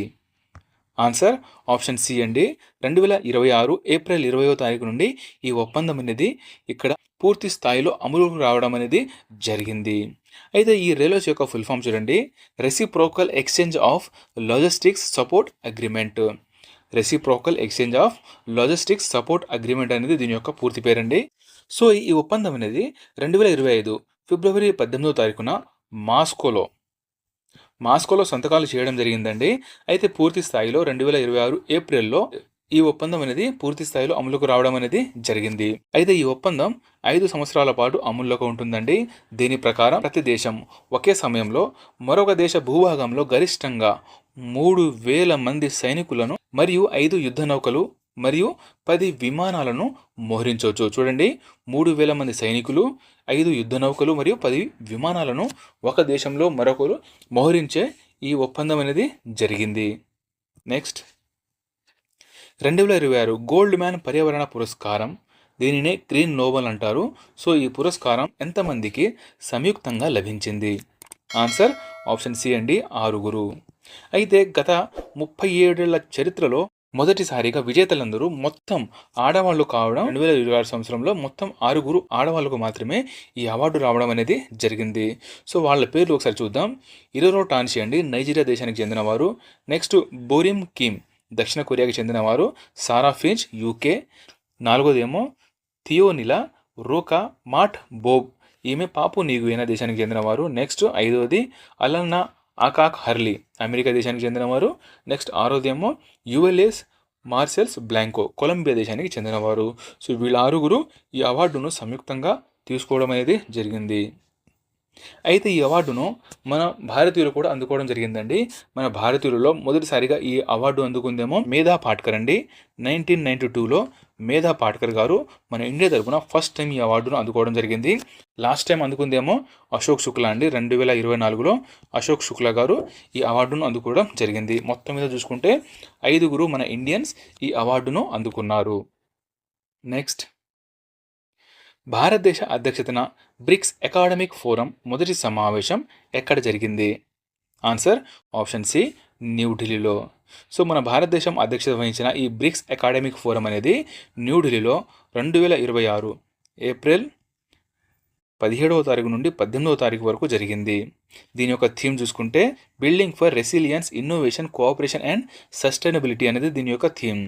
ఆన్సర్ ఆప్షన్ సి అండి, 2026 ఏప్రిల్ 20వ తారీఖు నుండి ఈ ఒప్పందం అనేది ఇక్కడ పూర్తి స్థాయిలో అమలుకు రావడం అనేది జరిగింది. అయితే ఈ రేలోస్ యొక్క ఫుల్ ఫామ్ చూడండి, reciprocal exchange of logistics support agreement. Reciprocal exchange of logistics support agreement అనేది దీని యొక్క పూర్తి పేరండి. సో ఈ ఒప్పందం అనేది 2025 ఫిబ్రవరి 18వ తారీఖున మాస్కోలో సంతకాలు చేయడం జరిగిందండి. అయితే పూర్తి స్థాయిలో 2026 ఏప్రిల్లో ఈ ఒప్పందం అనేది పూర్తి స్థాయిలో అమలుకు రావడం అనేది జరిగింది. అయితే ఈ ఒప్పందం 5 సంవత్సరాల పాటు అమల్లోకి ఉంటుందండి. దీని ప్రకారం ప్రతి దేశం ఒకే సమయంలో మరొక దేశ భూభాగంలో గరిష్టంగా 3000 మంది సైనికులను మరియు 5 యుద్ధ నౌకలు మరియు 10 విమానాలను మోహరించవచ్చు. చూడండి, 3000 మంది సైనికులు, 5 యుద్ధ నౌకలు మరియు 10 విమానాలను ఒక దేశంలో మరొకరు మోహరించే ఈ ఒప్పందం అనేది జరిగింది. నెక్స్ట్ 2026 గోల్డ్ మ్యాన్ పర్యావరణ పురస్కారం, దీనినే గ్రీన్ నోబెల్ అంటారు. సో ఈ పురస్కారం ఎంతమందికి సంయుక్తంగా లభించింది? ఆన్సర్ ఆప్షన్ సి అండి, 6. అయితే గత 37 ఏళ్ల చరిత్రలో మొదటిసారిగా విజేతలందరూ మొత్తం ఆడవాళ్లు కావడం, 2026 సంవత్సరంలో మొత్తం 6 ఆడవాళ్లకు మాత్రమే ఈ అవార్డు రావడం అనేది జరిగింది. సో వాళ్ళ పేర్లు ఒకసారి చూద్దాం. ఇరోరో టాన్షి అండి, నైజీరియా దేశానికి చెందినవారు. నెక్స్ట్ బోరిమ్ కిమ్, దక్షిణ కొరియాకి చెందినవారు. సారా ఫించ్, యూకే. 4వదేమో థియోనిలా రోకా మాట్ బోబ్, ఈమె పాపు న్యూగినియా దేశానికి చెందినవారు. నెక్స్ట్ 5వది అలన్నా ఆకాక్ హర్లీ, అమెరికా దేశానికి చెందినవారు. నెక్స్ట్ 6వదేమో యుఎల్ఎస్ మార్సెల్స్ బ్లాంకో, కొలంబియా దేశానికి చెందినవారు. సో వీళ్ళ 6 ఈ అవార్డును సంయుక్తంగా తీసుకోవడం అనేది జరిగింది. అయితే ఈ అవార్డును మన భారతీయులు కూడా అందుకోవడం జరిగిందండి. మన భారతీయులలో మొదటిసారిగా ఈ అవార్డు అందుకుందేమో మేధా పాట్కర్ అండి. 1992లో మేధా పాట్కర్ గారు మన ఇండియా తరపున ఫస్ట్ టైం ఈ అవార్డును అందుకోవడం జరిగింది. లాస్ట్ టైం అందుకుందేమో అశోక్ శుక్లా అండి. 2024లో అశోక్ శుక్లా గారు ఈ అవార్డును అందుకోవడం జరిగింది. మొత్తం మీద చూసుకుంటే 5 మన ఇండియన్స్ ఈ అవార్డును అందుకున్నారు. నెక్స్ట్ భారతదేశ అధ్యక్షతన బ్రిక్స్ అకాడమిక్ ఫోరం మొదటి సమావేశం ఎక్కడ జరిగింది? ఆన్సర్ ఆప్షన్ సి, న్యూఢిల్లీలో. సో మన భారతదేశం అధ్యక్షత వహించిన ఈ బ్రిక్స్ అకాడమిక్ ఫోరం అనేది న్యూఢిల్లీలో 2026 ఏప్రిల్ 17వ తారీఖు నుండి 18వ తారీఖు వరకు జరిగింది. దీని యొక్క థీమ్ చూసుకుంటే building for resilience, innovation, cooperation and sustainability అనేది దీని యొక్క థీమ్.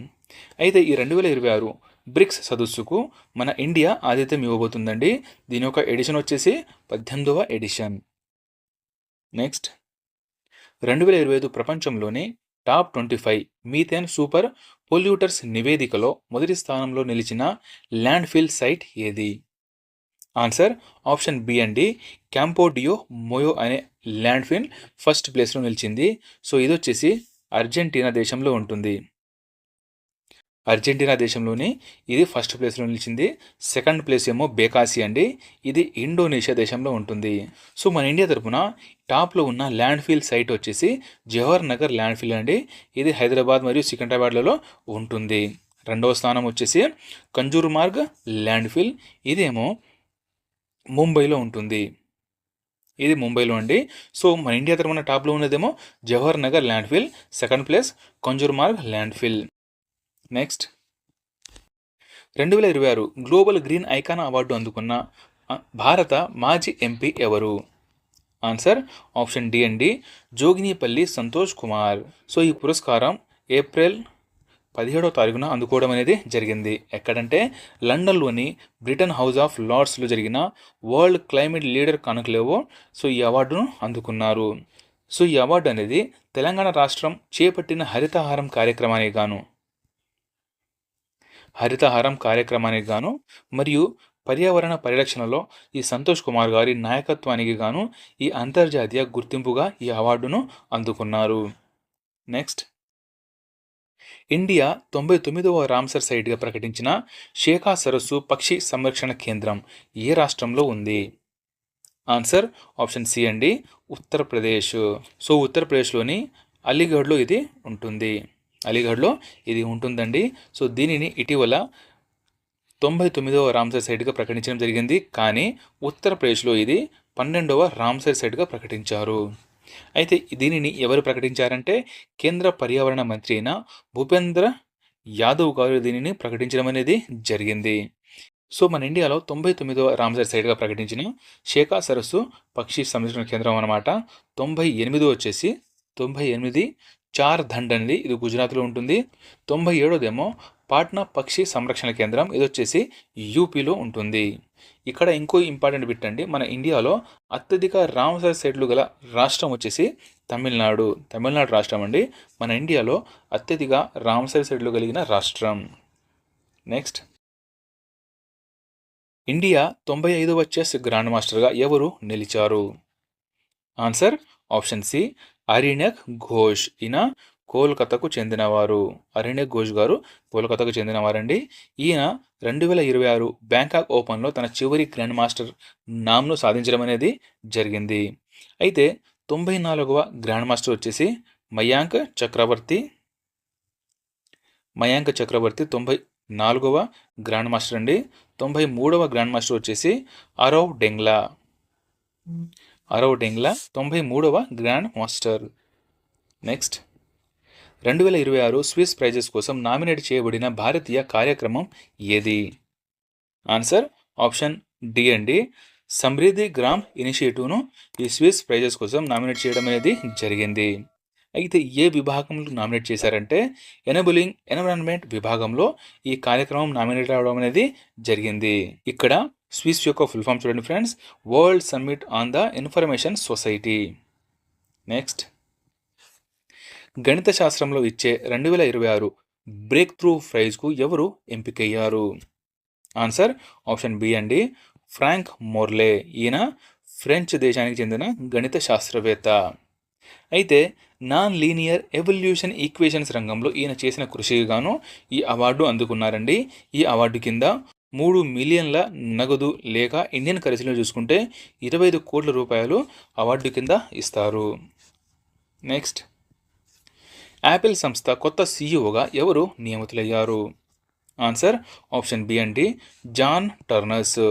అయితే ఈ 2026 బ్రిక్స్ సదస్సుకు మన ఇండియా ఆతిథ్యం ఇవ్వబోతుందండి. దీని యొక్క ఎడిషన్ వచ్చేసి 18వ ఎడిషన్. నెక్స్ట్ 2025 ప్రపంచంలోని టాప్ 25 మీథేన్ సూపర్ పొల్యూటర్స్ నివేదికలో మొదటి స్థానంలో నిలిచిన ల్యాండ్ ఫిల్ సైట్ ఏది? ఆన్సర్ ఆప్షన్ బి అండి, క్యాంపోడియో మోయో అనే ల్యాండ్ ఫిల్ ఫస్ట్ ప్లేస్లో నిలిచింది. సో ఇది వచ్చేసి అర్జెంటీనా దేశంలో ఉంటుంది. అర్జెంటీనా దేశంలోని ఇది ఫస్ట్ ప్లేస్లో నిలిచింది. సెకండ్ ప్లేస్ ఏమో బేకాసి అండి, ఇది ఇండోనేషియా దేశంలో ఉంటుంది. సో మన ఇండియా తరపున టాప్లో ఉన్న ల్యాండ్ ఫిల్ సైట్ వచ్చేసి జవహర్ నగర్ ల్యాండ్ ఫిల్ అండి. ఇది హైదరాబాద్ మరియు సికింద్రాబాద్లలో ఉంటుంది. 2వ స్థానం వచ్చేసి కంజూర్మార్గ్ ల్యాండ్ ఫిల్, ఇదేమో ముంబైలో ఉంటుంది. ఇది ముంబైలో అండి. సో మన ఇండియా తరపున టాప్లో ఉన్నదేమో Jawahar Nagar landfill, second place Kanjurmarg landfill. Next 2026 global green icon award అందుకున్న భారత మాజీ ఎంపీ ఎవరు? ఆన్సర్ ఆప్షన్ డి అండి, జోగినిపల్లి సంతోష్ కుమార్. సో ఈ పురస్కారం ఏప్రిల్ 17వ తారీఖున అందుకోవడం అనేది జరిగింది. ఎక్కడంటే లండన్లోని బ్రిటన్ హౌస్ ఆఫ్ లార్డ్స్లో జరిగిన వరల్డ్ క్లైమేట్ లీడర్ కాన్క్లేవ్లో సో ఈ అవార్డును అందుకున్నారు. సో ఈ అవార్డు అనేది తెలంగాణ రాష్ట్రం చేపట్టిన హరితహారం కార్యక్రమానికి గాను మరియు పర్యావరణ పరిరక్షణలో ఈ సంతోష్ కుమార్ గారి నాయకత్వానికి గాను ఈ అంతర్జాతీయ గుర్తింపుగా ఈ అవార్డును అందుకున్నారు. నెక్స్ట్ ఇండియా 99వ రామ్సర్ సైట్గా ప్రకటించిన షేఖా సరస్సు పక్షి సంరక్షణ కేంద్రం ఏ రాష్ట్రంలో ఉంది? ఆన్సర్ ఆప్షన్ సి అండి, ఉత్తరప్రదేశ్. సో ఉత్తరప్రదేశ్లోని అలీగఢ్లో ఇది ఉంటుందండి. సో దీనిని ఇటీవల 99వ రామ్సర్ సైట్గా ప్రకటించడం జరిగింది. కానీ ఉత్తరప్రదేశ్లో ఇది 12వ రామ్సర్ సైట్గా ప్రకటించారు. అయితే దీనిని ఎవరు ప్రకటించారంటే కేంద్ర పర్యావరణ మంత్రి అయిన భూపేంద్ర యాదవ్ గారు దీనిని ప్రకటించడం అనేది జరిగింది. సో మన ఇండియాలో 99వ రామ్సర్ సైట్గా ప్రకటించిన షేఖా సరస్సు పక్షి సంరక్షణ కేంద్రం అన్నమాట. 98 వచ్చేసి 98 చార్ ధండ్ అనేది ఇది గుజరాత్లో ఉంటుంది. 97దేమో పాట్నా పక్షి సంరక్షణ కేంద్రం, ఇది వచ్చేసి యూపీలో ఉంటుంది. ఇక్కడ ఇంకో ఇంపార్టెంట్ బిట్ అండి, మన ఇండియాలో అత్యధిక రామ్సర్ సైట్లు గల రాష్ట్రం వచ్చేసి తమిళనాడు రాష్ట్రం అండి. మన ఇండియాలో అత్యధిక రామ్సర్ సైట్లు కలిగిన రాష్ట్రం. నెక్స్ట్ ఇండియా 95వ చెస్ గ్రాండ్ మాస్టర్గా ఎవరు నిలిచారు? Answer option C, Aronyak Ghosh. ఈయన కోల్కతాకు చెందినవారు. అరినే ఘోష్ గారు కోల్కతాకు చెందినవారండి. ఈయన 2026 బ్యాంకాక్ ఓపెన్‌లో తన చివరి గ్రాండ్ మాస్టర్ నామ్‌ను సాధించడం అనేది జరిగింది. అయితే 94వ గ్రాండ్ మాస్టర్ వచ్చేసి మయాంక్ చక్రవర్తి. 94వ గ్రాండ్ మాస్టర్ అండి. 93వ గ్రాండ్ మాస్టర్ వచ్చేసి అరవ్ డెంగ్లా. 93వ grand master. Next 2026 Swiss prizes కోసం నామినేట్ చేయబడిన భారతీయ కార్యక్రమం ఏది? ఆన్సర్ ఆప్షన్ డి అండి. సమృద్ధి గ్రామ్ ఇనిషియేటివ్ను ఈ స్విస్ ప్రైజెస్ కోసం నామినేట్ చేయడం అనేది జరిగింది. అయితే ఏ విభాగంలో నామినేట్ చేశారంటే ఎనేబులింగ్ ఎన్విరాన్మెంట్ విభాగంలో ఈ కార్యక్రమం నామినేట్ అవడం అనేది జరిగింది. ఇక్కడ స్విస్ యొక్క ఫుల్ ఫామ్ చూడండి friends, world summit on the information society. Next గణిత శాస్త్రంలో ఇచ్చే 2026 బ్రేక్ త్రూ ప్రైజ్కు ఎవరు ఎంపికయ్యారు? ఆన్సర్ ఆప్షన్ బి అండి, ఫ్రాంక్ మోర్లే. ఈయన ఫ్రెంచ్ దేశానికి చెందిన గణిత శాస్త్రవేత్త. అయితే నాన్ లీనియర్ ఎవల్యూషన్ ఈక్వేషన్స్ రంగంలో ఈయన చేసిన కృషికి గాను ఈ అవార్డు అందుకున్నారండి. ఈ అవార్డు కింద 3 మిలియన్ల నగదు లేక ఇండియన్ కరెన్సీలో చూసుకుంటే 25 కోట్ల రూపాయలు అవార్డు కింద ఇస్తారు. నెక్స్ట్ యాపిల్ సంస్థ కొత్త సీఈఓగా ఎవరు నియమితులయ్యారు? ఆన్సర్ ఆప్షన్ బి అండి, John Turners.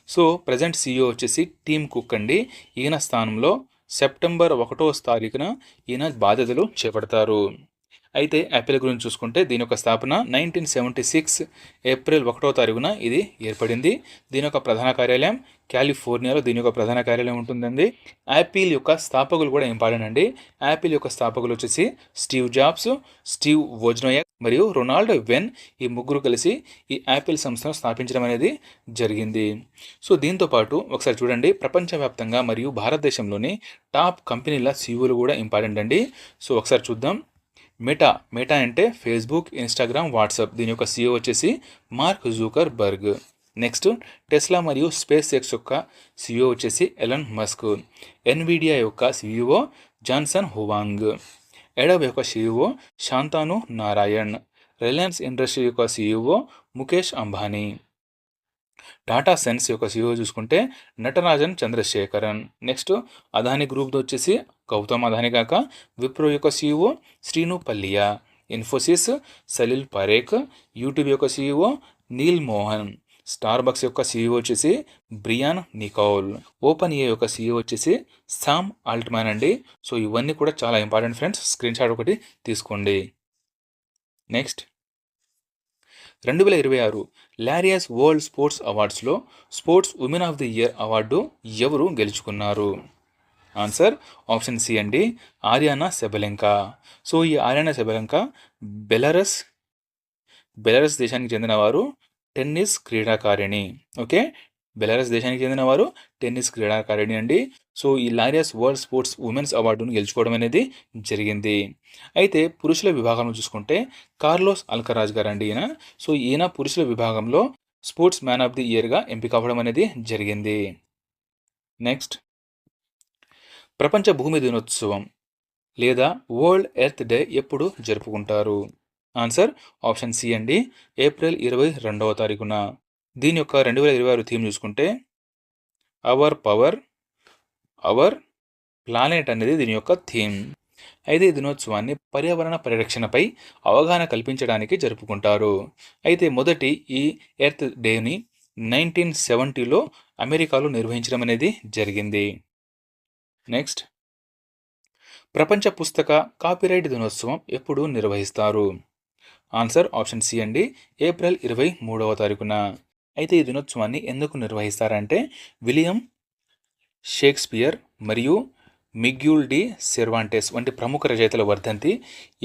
So present CEO వచ్చేసి టీమ్ కుక్ అండి. ఈయన స్థానంలో సెప్టెంబర్ 1వ తారీఖున ఈయన బాధ్యతలు చేపడతారు. అయితే యాపిల్ గురించి చూసుకుంటే దీని యొక్క స్థాపన 1976 ఏప్రిల్ 1వ తారీఖున ఇది ఏర్పడింది. దీని యొక్క ప్రధాన కార్యాలయం కాలిఫోర్నియాలో దీని యొక్క ప్రధాన కార్యాలయం ఉంటుందండి. యాపిల్ యొక్క స్థాపకులు కూడా ఇంపార్టెంట్ అండి. యాపిల్ యొక్క స్థాపకులు వచ్చేసి స్టీవ్ జాబ్స్, స్టీవ్ వోజ్నియాక్ మరియు రొనాల్డ్ వెన్. ఈ ముగ్గురు కలిసి ఈ యాపిల్ సంస్థను స్థాపించడం అనేది జరిగింది. సో దీంతో పాటు ఒకసారి చూడండి, ప్రపంచవ్యాప్తంగా మరియు భారతదేశంలోని టాప్ కంపెనీల సీఈఓలు కూడా ఇంపార్టెంట్ అండి. సో ఒకసారి చూద్దాం. మెటా అంటే ఫేస్బుక్, ఇన్స్టాగ్రామ్, వాట్సాప్. దీని యొక్క సీఈఓ వచ్చేసి Mark Zuckerberg. Next Tesla మరియు స్పేస్ ఎక్స్ యొక్క సీఈఓ వచ్చేసి ఎలన్ మస్క్. ఎన్విడియా యొక్క సీఈఓ జాన్సన్ హువాంగ్. ఎడబ్ యొక్క సీఈఓ శాంతాను నారాయణ్. రిలయన్స్ ఇండస్ట్రీ యొక్క సీఈఓ ముఖేష్ అంబానీ. టాటా సెన్స్ యొక్క సీఈఓ చూసుకుంటే నటరాజన్ చంద్రశేఖరన్. నెక్స్ట్ అదాని గ్రూప్ వచ్చేసి గౌతమ్ అదాని కాక విప్రో యొక్క సీఈఓ శ్రీను పల్లియా. ఇన్ఫోసిస్ సలీల్ పరేఖ్. యూట్యూబ్ యొక్క CEO Neel Mohan. Starbucks యొక్క సీఈఓ వచ్చేసి బ్రియాన్ నికోల్. ఓపెన్ ఏ యొక్క సీఈఓ వచ్చేసి సామ్ ఆల్ట్మాన్ అండి. సో ఇవన్నీ కూడా చాలా ఇంపార్టెంట్ ఫ్రెండ్స్, స్క్రీన్ షాట్ ఒకటి తీసుకోండి. నెక్స్ట్ 2026 లారియస్ వరల్డ్ స్పోర్ట్స్ అవార్డ్స్లో sports women of the year award ఎవరు గెలుచుకున్నారు? ఆన్సర్ ఆప్షన్ సి అండి, ఆర్యానా సెబలెంకా. సో ఈ ఆర్యానా సెబలెంకా బెలారస్ దేశానికి చెందినవారు, టెన్నిస్ క్రీడాకారిణి. ఓకే, బెలారస్ దేశానికి చెందినవారు, టెన్నిస్ క్రీడాకారిణి అండి. సో ఈ లారియస్ వరల్డ్ స్పోర్ట్స్ ఉమెన్స్ అవార్డును గెలుచుకోవడం అనేది జరిగింది. అయితే పురుషుల విభాగంలో చూసుకుంటే కార్లోస్ అల్కరాజ్ గారు అండి ఈయన. సో ఈయన పురుషుల విభాగంలో స్పోర్ట్స్ మ్యాన్ ఆఫ్ ది ఇయర్గా ఎంపిక అవ్వడం అనేది జరిగింది. నెక్స్ట్ ప్రపంచ భూమి దినోత్సవం లేదా వరల్డ్ ఎర్త్ డే ఎప్పుడు జరుపుకుంటారు? ఆన్సర్ ఆప్షన్ సి అండి, ఏప్రిల్ 22వ తారీఖున. దీని యొక్క 2026 థీమ్ చూసుకుంటే అవర్ పవర్ అవర్ ప్లానెట్ అనేది దీని యొక్క థీమ్. అయితే ఈ దినోత్సవాన్ని పర్యావరణ పరిరక్షణపై అవగాహన కల్పించడానికి జరుపుకుంటారు. అయితే మొదటి ఈ ఎర్త్ డేని 1970లో అమెరికాలో నిర్వహించడం అనేది జరిగింది. నెక్స్ట్ ప్రపంచ పుస్తక కాపీరైట్ దినోత్సవం ఎప్పుడు నిర్వహిస్తారు? ఆన్సర్ ఆప్షన్ సి అండి, ఏప్రిల్ 23వ తారీఖున. అయితే ఈ దినోత్సవాన్ని ఎందుకు నిర్వహిస్తారంటే విలియం షేక్స్పియర్ మరియు మిగ్యూల్ డి సెర్వాంటెస్ వంటి ప్రముఖ రచయితల వర్ధంతి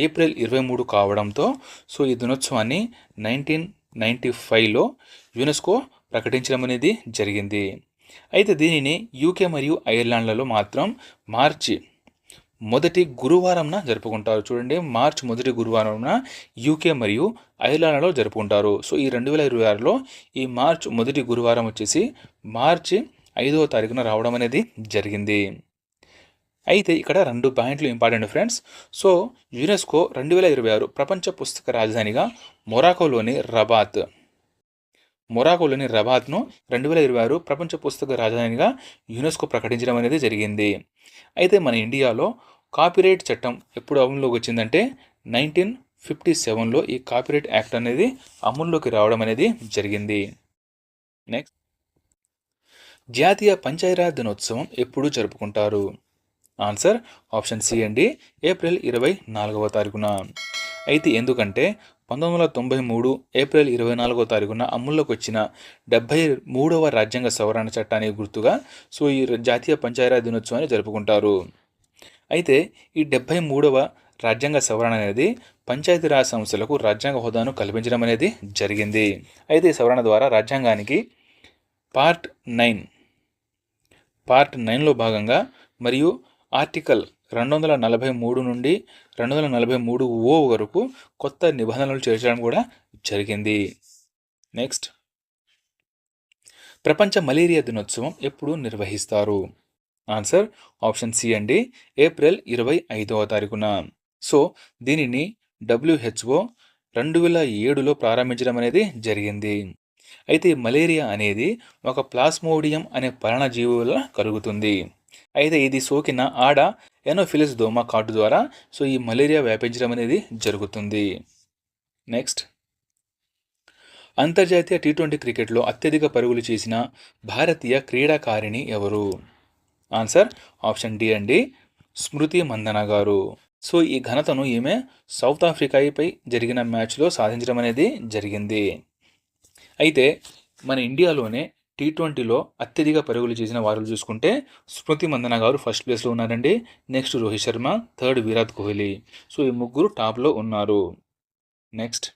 ఏప్రిల్ 23 కావడంతో సో ఈ దినోత్సవాన్ని 1995లో యునెస్కో ప్రకటించడం అనేది జరిగింది. అయితే దీనిని యూకే మరియు ఐర్లాండ్లలో మాత్రం మార్చి మొదటి గురువారంన జరుపుకుంటారు. చూడండి, మార్చి మొదటి గురువారంన యూకే మరియు ఐర్లాండ్లో జరుపుకుంటారు. సో ఈ 2026లో ఈ మార్చ్ మొదటి గురువారం వచ్చేసి మార్చి 5వ తారీఖున రావడం అనేది జరిగింది. అయితే ఇక్కడ 2 పాయింట్లు ఇంపార్టెంట్ ఫ్రెండ్స్. సో, యునెస్కో 2026 ప్రపంచ పుస్తక రాజధానిగా మొరాకోలోని రబాత్ మొరాకోలోని రబాత్‌ను 2026 ప్రపంచ పుస్తక రాజధానిగా యునెస్కో ప్రకటించడం అనేది జరిగింది. అయితే మన ఇండియాలో కాపీరైట్ చట్టం ఎప్పుడు అమలులోకి వచ్చిందంటే 1957లో ఈ కాపీరైట్ యాక్ట్ అనేది అమల్లోకి రావడం అనేది జరిగింది. నెక్స్ట్, జాతీయ పంచాయతీరాజ్ దినోత్సవం ఎప్పుడు జరుపుకుంటారు? ఆన్సర్ ఆప్షన్ సి అండి, ఏప్రిల్ 24వ తారీఖున. అయితే ఎందుకంటే 1993 ఏప్రిల్ 24వ తారీఖున అమల్లోకి వచ్చిన 73వ రాజ్యాంగ సవరణ చట్టానికి గుర్తుగా సో ఈ జాతీయ పంచాయతీరాజ్ దినోత్సవాన్ని జరుపుకుంటారు. అయితే ఈ 73వ రాజ్యాంగ సవరణ అనేది పంచాయతీరాజ్ సంస్థలకు రాజ్యాంగ హోదాను కల్పించడం అనేది జరిగింది. అయితే ఈ సవరణ ద్వారా రాజ్యాంగానికి పార్ట్ 9లో భాగంగా మరియు ఆర్టికల్ 243 నుండి 243 వరకు కొత్త నిబంధనలు చేర్చడం కూడా జరిగింది. నెక్స్ట్, ప్రపంచ మలేరియా దినోత్సవం ఎప్పుడు నిర్వహిస్తారు? ఆన్సర్ ఆప్షన్ సి అండి, ఏప్రిల్ 25వ తారీఖున. సో దీనిని WHO 2007లో ప్రారంభించడం అనేది జరిగింది. అయితే మలేరియా అనేది ఒక ప్లాస్మోడియం అనే పరాన్నజీవి వల్ల కలుగుతుంది. అయితే ఇది సోకిన ఆడ ఎనోఫిలిస్ దోమ కాటు ద్వారా సో ఈ మలేరియా వ్యాపించడం అనేది జరుగుతుంది. నెక్స్ట్, అంతర్జాతీయ T20 క్రికెట్లో అత్యధిక పరుగులు చేసిన భారతీయ క్రీడాకారిణి ఎవరు? ఆన్సర్ ఆప్షన్ డి అండి, స్మృతి మందన గారు. సో ఈ ఘనతను ఈమె సౌత్ ఆఫ్రికాపై జరిగిన మ్యాచ్లో సాధించడం అనేది జరిగింది. అయితే మన ఇండియాలోనే T20లో అత్యధిక పరుగులు చేసిన వారు చూసుకుంటే స్మృతి మందన గారు ఫస్ట్ ప్లేస్లో ఉన్నారండి. Next Rohit Sharma, third Virat Kohli. So ఈ ముగ్గురు టాప్లో ఉన్నారు. నెక్స్ట్,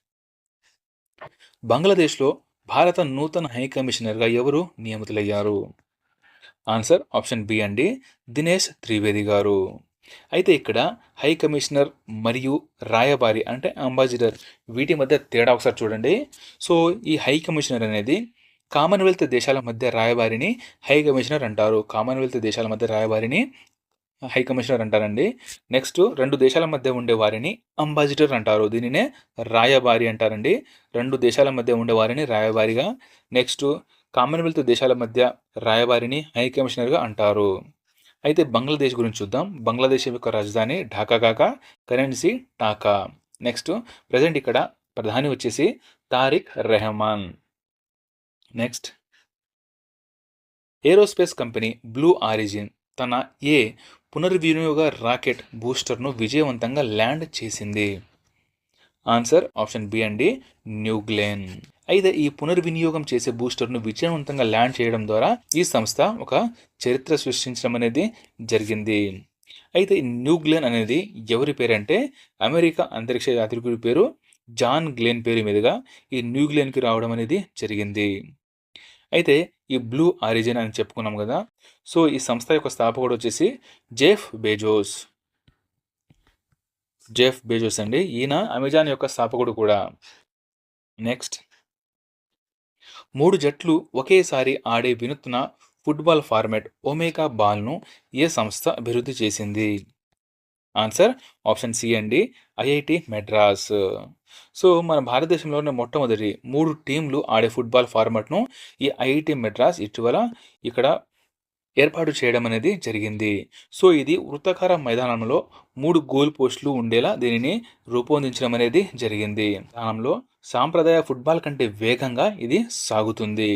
బంగ్లాదేశ్లో భారత నూతన హై కమిషనర్గా ఎవరు నియమితులయ్యారు? ఆన్సర్ ఆప్షన్ బి అండి, దినేష్ త్రివేది గారు. అయితే ఇక్కడ హై కమిషనర్ మరియు రాయబారి అంటే అంబాసిడర్ వీటి మధ్య తేడా ఒకసారి చూడండి. సో ఈ హై కమిషనర్ అనేది కామన్వెల్త్ దేశాల మధ్య రాయబారిని హై కమిషనర్ అంటారు. కామన్వెల్త్ దేశాల మధ్య రాయబారిని హై కమిషనర్ అంటారండి. నెక్స్ట్, 2 దేశాల మధ్య ఉండే వారిని అంబాసిడర్ అంటారు. దీనినే రాయబారి అంటారండి. 2 దేశాల మధ్య ఉండే వారిని రాయబారిగా, నెక్స్ట్ కామన్వెల్త్ దేశాల మధ్య రాయబారిని హై కమిషనర్గా అంటారు. అయితే బంగ్లాదేశ్ గురించి చూద్దాం. బంగ్లాదేశ్ యొక్క రాజధాని ఢాకా కాక కరెన్సీ టాకా. నెక్స్ట్, ప్రజెంట్ ఇక్కడ ప్రధాని వచ్చేసి Tarique Rahman. Next, aerospace company Blue Origin తన ఏ పునర్వినియోగ రాకెట్ బూస్టర్ను విజయవంతంగా ల్యాండ్ చేసింది? ఆన్సర్ ఆప్షన్ బి అండి, న్యూ గ్లెన్. అయితే ఈ పునర్వినియోగం చేసే బూస్టర్ను విజయవంతంగా ల్యాండ్ చేయడం ద్వారా ఈ సంస్థ ఒక చరిత్ర సృష్టించడం అనేది జరిగింది. అయితే ఈ న్యూ గ్లెన్ అనేది ఎవరి పేరంటే అమెరికా అంతరిక్ష యాత్రికుడి పేరు జాన్ గ్లెన్ పేరు మీదుగా ఈ న్యూ గ్లెన్కి రావడం అనేది జరిగింది. అయితే ఈ బ్లూ ఆరిజిన్ అని చెప్పుకున్నాం కదా. సో ఈ సంస్థ యొక్క స్థాపకుడు వచ్చేసి జెఫ్ బేజోస్ అండి. ఈయన అమెజాన్ యొక్క స్థాపకుడు కూడా. నెక్స్ట్, 3 జట్లు ఒకేసారి ఆడే వినూత్న ఫుట్బాల్ ఫార్మాట్ ఒమేగా బాల్ను ఏ సంస్థ అభివృద్ధి చేసింది? ఆన్సర్ ఆప్షన్ సి అండి, ఐఐటి మెడ్రాస్. సో మన భారతదేశంలోనే మొట్టమొదటి 3 టీంలు ఆడే ఫుట్బాల్ ఫార్మాట్ను ఈ ఐఐటి మెడ్రాస్ ఇటీవల ఇక్కడ ఏర్పాటు చేయడం అనేది జరిగింది. సో ఇది వృత్తాకార మైదానంలో 3 గోల్ పోస్టులు ఉండేలా దీనిని రూపొందించడం అనేది జరిగింది. మైదానంలో సాంప్రదాయ ఫుట్బాల్ కంటే వేగంగా ఇది సాగుతుంది.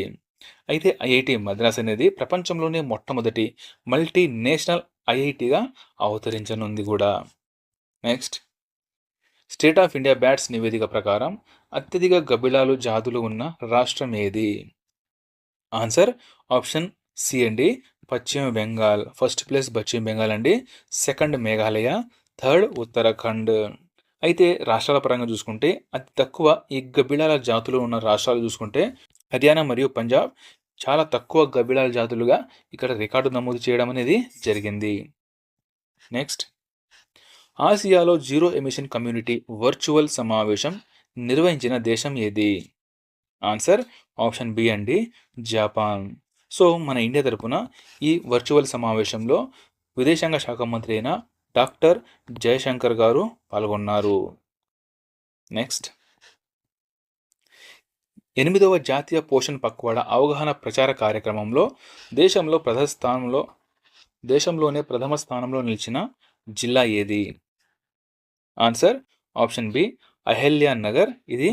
అయితే ఐఐటి మద్రాస్ అనేది ప్రపంచంలోనే మొట్టమొదటి మల్టీనేషనల్ ఐఐటిగా అవతరించనుంది కూడా. Next, state of India bats నివేదిక ప్రకారం అత్యధిక గబ్బిలాలు జాతులు ఉన్న రాష్ట్రం ఏది? ఆన్సర్ ఆప్షన్ సి అండి, పశ్చిమ బెంగాల్. ఫస్ట్ ప్లేస్ పశ్చిమ బెంగాల్ అండి, సెకండ్ మేఘాలయ, థర్డ్ ఉత్తరాఖండ్. అయితే రాష్ట్రాల పరంగా చూసుకుంటే అతి తక్కువ ఈ గబ్బిలాల జాతులు ఉన్న రాష్ట్రాలు చూసుకుంటే హర్యానా మరియు పంజాబ్ చాలా తక్కువ గబ్బిలాల జాతులుగా ఇక్కడ రికార్డు నమోదు చేయడం అనేది జరిగింది. నెక్స్ట్, ఆసియాలో జీరో ఎమిషన్ కమ్యూనిటీ వర్చువల్ సమావేశం నిర్వహించిన దేశం ఏది? ఆన్సర్ ఆప్షన్ బి అండి, జపాన్. సో మన ఇండియా తరపున ఈ వర్చువల్ సమావేశంలో విదేశాంగ శాఖ మంత్రి అయిన డాక్టర్ జయశంకర్ గారు పాల్గొన్నారు. నెక్స్ట్ 8వ జాతీయ పోషణ్ పక్వాడా అవగాహన ప్రచార కార్యక్రమంలో దేశంలోనే ప్రథమ స్థానంలో నిలిచిన జిల్లా ఏది? Answer option B Ahilyanagar. ఇది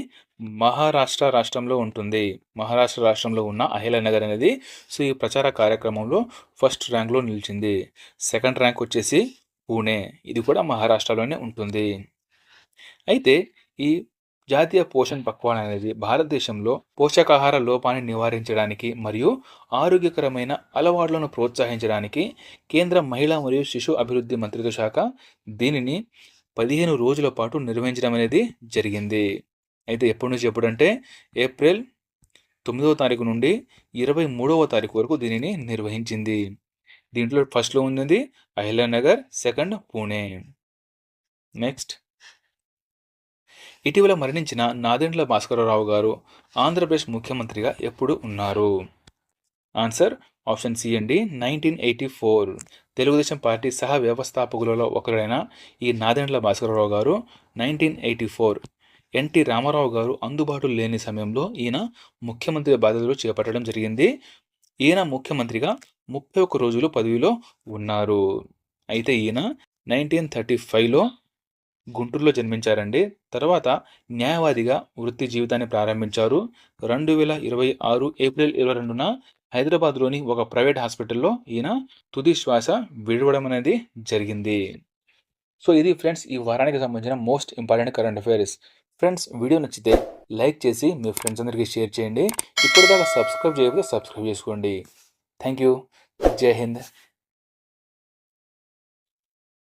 మహారాష్ట్ర రాష్ట్రంలో ఉంటుంది. మహారాష్ట్ర రాష్ట్రంలో ఉన్న అహల్యానగర్ అనేది సో ఈ ప్రచార కార్యక్రమంలో ఫస్ట్ ర్యాంక్లో నిలిచింది. సెకండ్ ర్యాంక్ వచ్చేసి పూణే, ఇది కూడా మహారాష్ట్రలోనే ఉంటుంది. అయితే ఈ జాతీయ పోషణ్ పక్వాడా అనేది భారతదేశంలో పోషకాహార లోపాన్ని నివారించడానికి మరియు ఆరోగ్యకరమైన అలవాట్లను ప్రోత్సహించడానికి కేంద్ర మహిళా మరియు శిశు అభివృద్ధి మంత్రిత్వ శాఖ దీనిని 15 రోజుల పాటు నిర్వహించడం అనేది జరిగింది. అయితే ఎప్పటి నుంచి ఎప్పుడంటే ఏప్రిల్ 9వ తారీఖు నుండి 23వ తారీఖు వరకు దీనిని నిర్వహించింది. దీంట్లో ఫస్ట్లో ఉన్నది అహల్యానగర్, సెకండ్ పూణే. నెక్స్ట్ ఇటీవల మరణించిన నాదెండ్ల భాస్కరరావు గారు ఆంధ్రప్రదేశ్ ముఖ్యమంత్రిగా ఎప్పుడు ఉన్నారు? ఆన్సర్ ఆప్షన్ సి అండి 1984. తెలుగుదేశం పార్టీ సహ వ్యవస్థాపకులలో ఒకరైన ఈ నాదెండ్ల భాస్కరరావు గారు 1984 ఎన్టీ రామారావు గారు అందుబాటులో లేని సమయంలో ఈయన ముఖ్యమంత్రి బాధ్యతలు చేపట్టడం జరిగింది. ఈయన ముఖ్యమంత్రిగా 31 రోజులు పదవిలో ఉన్నారు. అయితే ఈయన 1935లో గుంటూరులో జన్మించారండి. తర్వాత న్యాయవాదిగా వృత్తి జీవితాన్ని ప్రారంభించారు. 2026 ఏప్రిల్ 22న హైదరాబాద్లోని ఒక ప్రైవేట్ హాస్పిటల్లో ఈయన తుది శ్వాస విడవడం అనేది జరిగింది. సో ఇది ఫ్రెండ్స్ ఈ వారానికి సంబంధించిన most important current affairs. Friends video నచ్చితే లైక్ చేసి మీ ఫ్రెండ్స్ అందరికీ షేర్ చేయండి. ఇప్పటిదాకా సబ్స్క్రైబ్ చేయకపోతే సబ్స్క్రైబ్ చేసుకోండి. Thank you. జై హింద్.